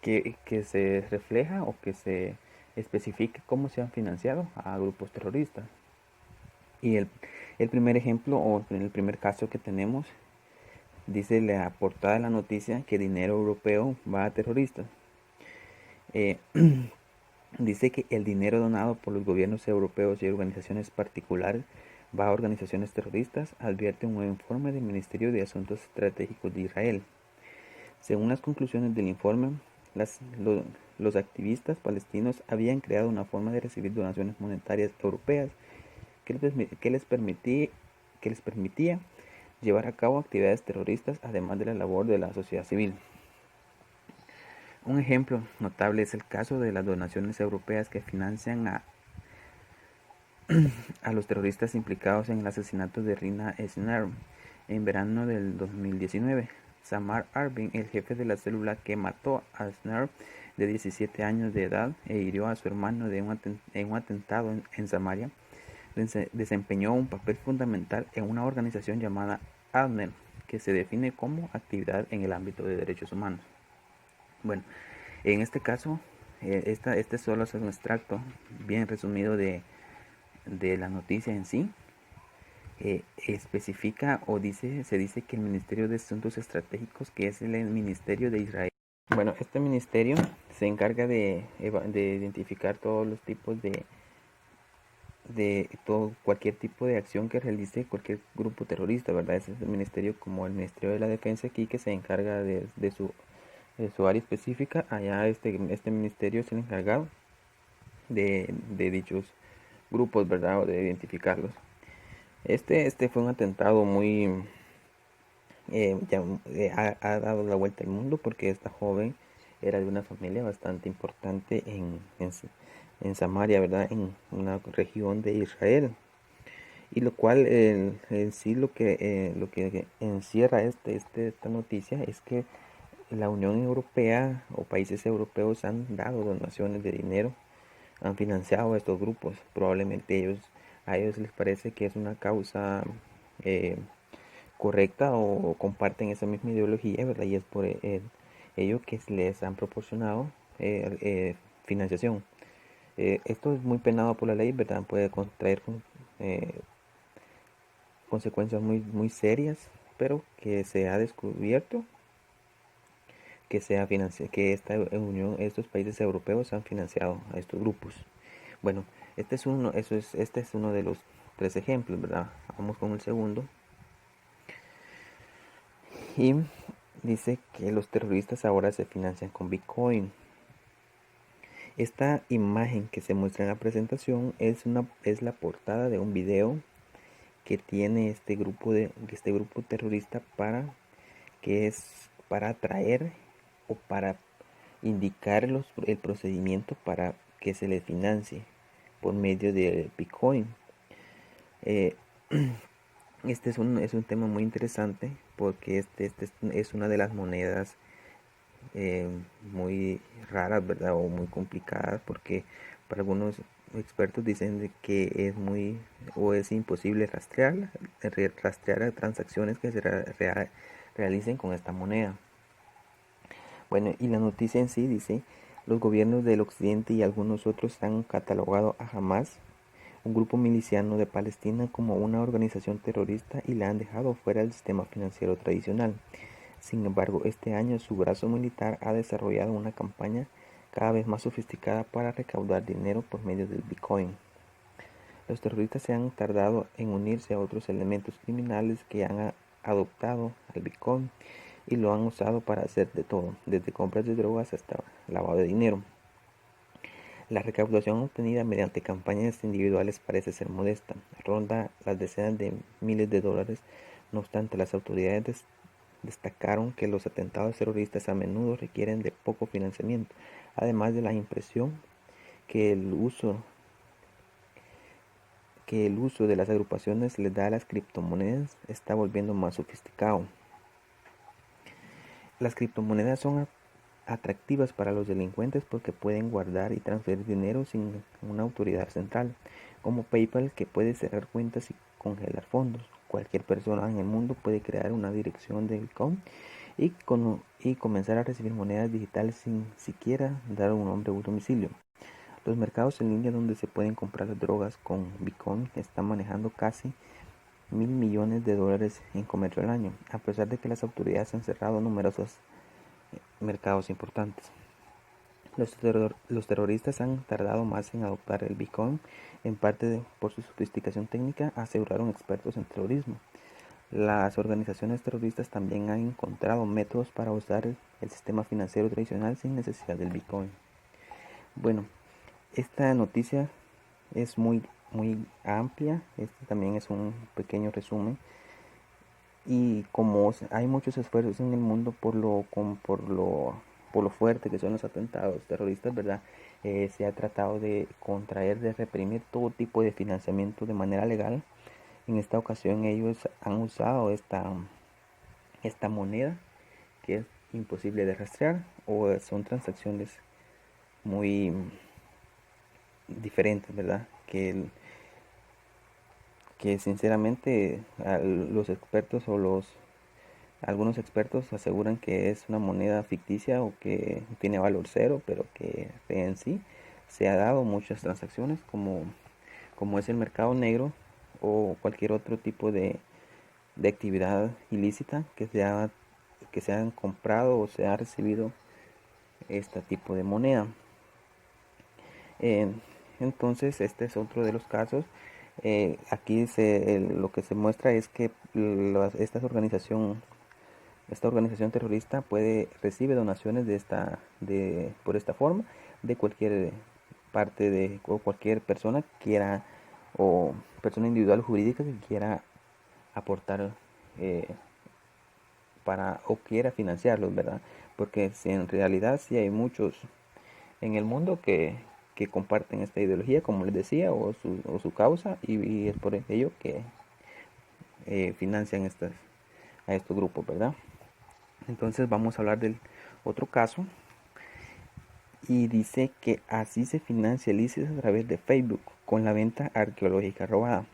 que se refleja o que se especifique cómo se han financiado a grupos terroristas. Y el primer ejemplo, o el primer caso que tenemos, dice la portada de la noticia que dinero europeo va a terroristas. Dice que el dinero donado por los gobiernos europeos y organizaciones particulares va a organizaciones terroristas, advierte un nuevo informe del Ministerio de Asuntos Estratégicos de Israel. Según las conclusiones del informe, los activistas palestinos habían creado una forma de recibir donaciones monetarias europeas que les permitía llevar a cabo actividades terroristas, además de la labor de la sociedad civil. Un ejemplo notable es el caso de las donaciones europeas que financian a los terroristas implicados en el asesinato de Rina Esner en verano del 2019. Samar Arvin, el jefe de la célula que mató a Esner, de 17 años de edad, e hirió a su hermano en un atentado en Samaria, desempeñó un papel fundamental en una organización llamada ADNER, que se define como actividad en el ámbito de derechos humanos. Bueno, en este caso, este solo es un extracto bien resumido de la noticia en sí. Especifica se dice que el Ministerio de Asuntos Estratégicos, que es el Ministerio de Israel. Bueno, este ministerio se encarga de identificar todos los tipos cualquier tipo de acción que realice cualquier grupo terrorista, ¿verdad? Ese es el ministerio, como el Ministerio de la Defensa aquí, que se encarga de su área específica. Allá este ministerio es el encargado de dichos grupos, ¿verdad? O de identificarlos. Este fue un atentado muy ha dado la vuelta al mundo, porque esta joven era de una familia bastante importante en Samaria, ¿verdad? En una región de Israel. Y lo cual en sí lo que encierra esta noticia es que la Unión Europea o países europeos han dado donaciones de dinero, han financiado a estos grupos. Probablemente a ellos les parece que es una causa correcta, o comparten esa misma ideología, ¿verdad? Y es por ello que les han proporcionado financiación. Esto es muy penado por la ley, ¿verdad? Puede contraer consecuencias muy serias, pero que se ha descubierto que estos países europeos han financiado a estos grupos. Bueno, este es uno de los 3 ejemplos, ¿verdad? Vamos con el segundo. Y dice que los terroristas ahora se financian con Bitcoin. Esta imagen que se muestra en la presentación es la portada de un video que tiene este grupo terrorista para atraer o para indicar el procedimiento para que se les financie por medio de Bitcoin. Este es un tema muy interesante porque este es una de las monedas muy raras, ¿verdad? O muy complicadas porque para algunos expertos dicen de que es muy o es imposible rastrear transacciones que se realicen con esta moneda. Bueno, y la noticia en sí dice, los gobiernos del occidente y algunos otros han catalogado a Hamas, un grupo miliciano de Palestina, como una organización terrorista y la han dejado fuera del sistema financiero tradicional. Sin embargo, este año su brazo militar ha desarrollado una campaña cada vez más sofisticada para recaudar dinero por medio del Bitcoin. Los terroristas se han tardado en unirse a otros elementos criminales que han adoptado al Bitcoin y lo han usado para hacer de todo, desde compras de drogas hasta lavado de dinero. La recaudación obtenida mediante campañas individuales parece ser modesta, ronda las decenas de miles de dólares. No obstante, las autoridades destacaron que los atentados terroristas a menudo requieren de poco financiamiento, además de la impresión que el uso de las agrupaciones les da a las criptomonedas está volviendo más sofisticado. Las criptomonedas son atractivas para los delincuentes porque pueden guardar y transferir dinero sin una autoridad central, como PayPal, que puede cerrar cuentas y congelar fondos. Cualquier persona en el mundo puede crear una dirección de Bitcoin y comenzar a recibir monedas digitales sin siquiera dar un nombre o un domicilio. Los mercados en línea donde se pueden comprar drogas con Bitcoin están manejando casi $1.000 millones en comercio al año, a pesar de que las autoridades han cerrado numerosos mercados importantes. Los terroristas han tardado más en adoptar el Bitcoin, en parte por su sofisticación técnica, aseguraron expertos en terrorismo. Las organizaciones terroristas también han encontrado métodos para usar el sistema financiero tradicional sin necesidad del Bitcoin. Bueno, esta noticia es muy amplia. Este también es un pequeño resumen. Y como hay muchos esfuerzos en el mundo por lo fuerte que son los atentados terroristas, ¿verdad? Se ha tratado de contraer, de reprimir todo tipo de financiamiento de manera legal. En esta ocasión ellos han usado esta moneda que es imposible de rastrear, o son transacciones muy diferentes, ¿verdad? Que sinceramente los expertos algunos expertos aseguran que es una moneda ficticia o que tiene valor cero, pero que en sí se ha dado muchas transacciones como es el mercado negro o cualquier otro tipo de actividad ilícita que se han comprado o se ha recibido este tipo de moneda. Entonces este es otro de los casos. Aquí lo que se muestra es que esta organización terrorista recibe donaciones por esta forma de cualquier parte o cualquier persona quiera, o persona individual o jurídica que quiera aportar o quiera financiarlos, ¿verdad? Porque si en realidad sí hay muchos en el mundo que comparten esta ideología, como les decía, o su causa, y es por ello que financian a estos grupos, ¿verdad? Entonces vamos a hablar del otro caso, y dice que así se financia el ISIS a través de Facebook con la venta arqueológica robada.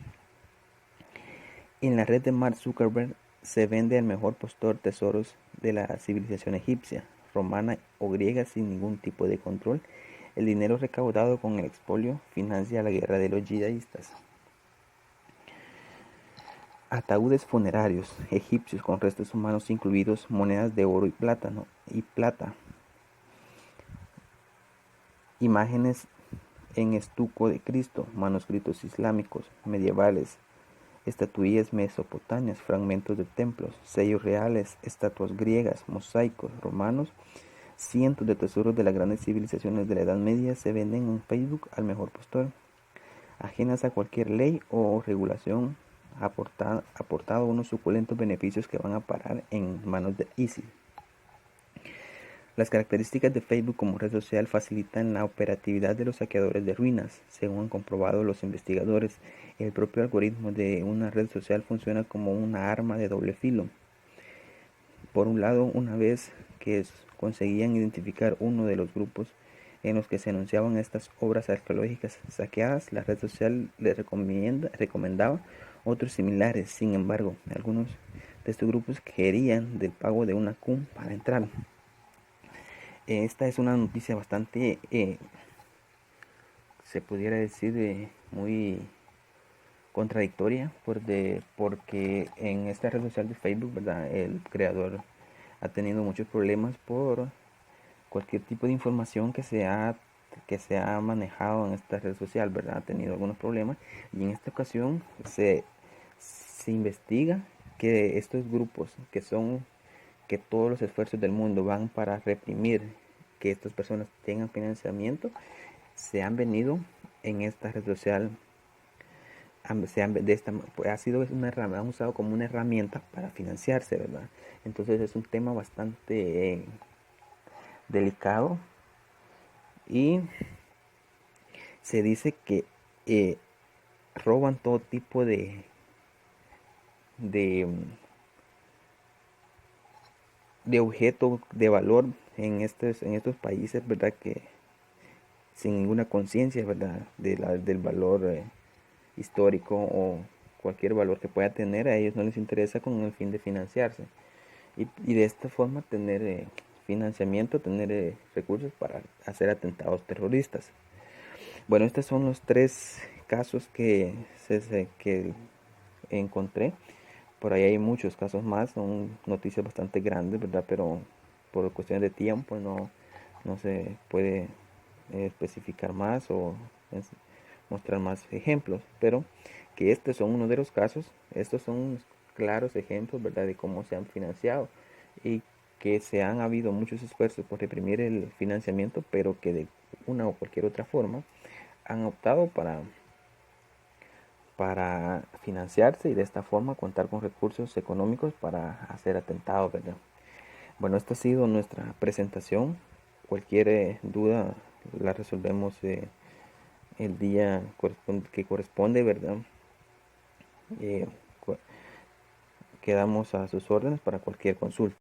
En la red de Mark Zuckerberg se vende al mejor postor tesoros de la civilización egipcia, romana o griega sin ningún tipo de control. El dinero recaudado con el expolio financia la guerra de los yihadistas. Ataúdes funerarios egipcios con restos humanos incluidos, monedas de oro y plata, imágenes en estuco de Cristo, manuscritos islámicos medievales, estatuillas mesopotamias, fragmentos de templos, sellos reales, estatuas griegas, mosaicos romanos. Cientos de tesoros de las grandes civilizaciones de la Edad Media se venden en Facebook al mejor postor, ajenas a cualquier ley o regulación, aportado unos suculentos beneficios que van a parar en manos de ISIL. Las características de Facebook como red social facilitan la operatividad de los saqueadores de ruinas, según han comprobado los investigadores. El propio algoritmo de una red social funciona como una arma de doble filo. Por un lado, una vez que conseguían identificar uno de los grupos en los que se anunciaban estas obras arqueológicas saqueadas, la red social les recomendaba otros similares. Sin embargo, algunos de estos grupos querían del pago de una CUM para entrar. Esta es una noticia bastante, se pudiera decir, muy contradictoria, porque en esta red social de Facebook, ¿verdad?, el creador ha tenido muchos problemas por cualquier tipo de información que se ha manejado en esta red social, ¿verdad? Ha tenido algunos problemas, y en esta ocasión se investiga que estos grupos que todos los esfuerzos del mundo van para reprimir que estas personas tengan financiamiento, se han venido en esta red social, han usado como una herramienta para financiarse, ¿verdad? Entonces es un tema bastante delicado, y se dice que roban todo tipo de, de objeto de valor en estos países, ¿verdad?, que sin ninguna conciencia, ¿verdad?, del valor histórico o cualquier valor que pueda tener. A ellos no les interesa con el fin de financiarse y de esta forma tener financiamiento, tener recursos para hacer atentados terroristas. Bueno, estos son los 3 casos que encontré. Por ahí hay muchos casos más, son noticias bastante grandes, ¿verdad? Pero por cuestiones de tiempo no se puede especificar más o mostrar más ejemplos, pero que estos son uno de los casos. Estos son claros ejemplos, ¿verdad?, de cómo se han financiado y que se han habido muchos esfuerzos por reprimir el financiamiento, pero que de una o cualquier otra forma han optado para financiarse y de esta forma contar con recursos económicos para hacer atentados, ¿verdad? Bueno, esta ha sido nuestra presentación. Cualquier duda la resolvemos el día que corresponde, ¿verdad? Quedamos a sus órdenes para cualquier consulta.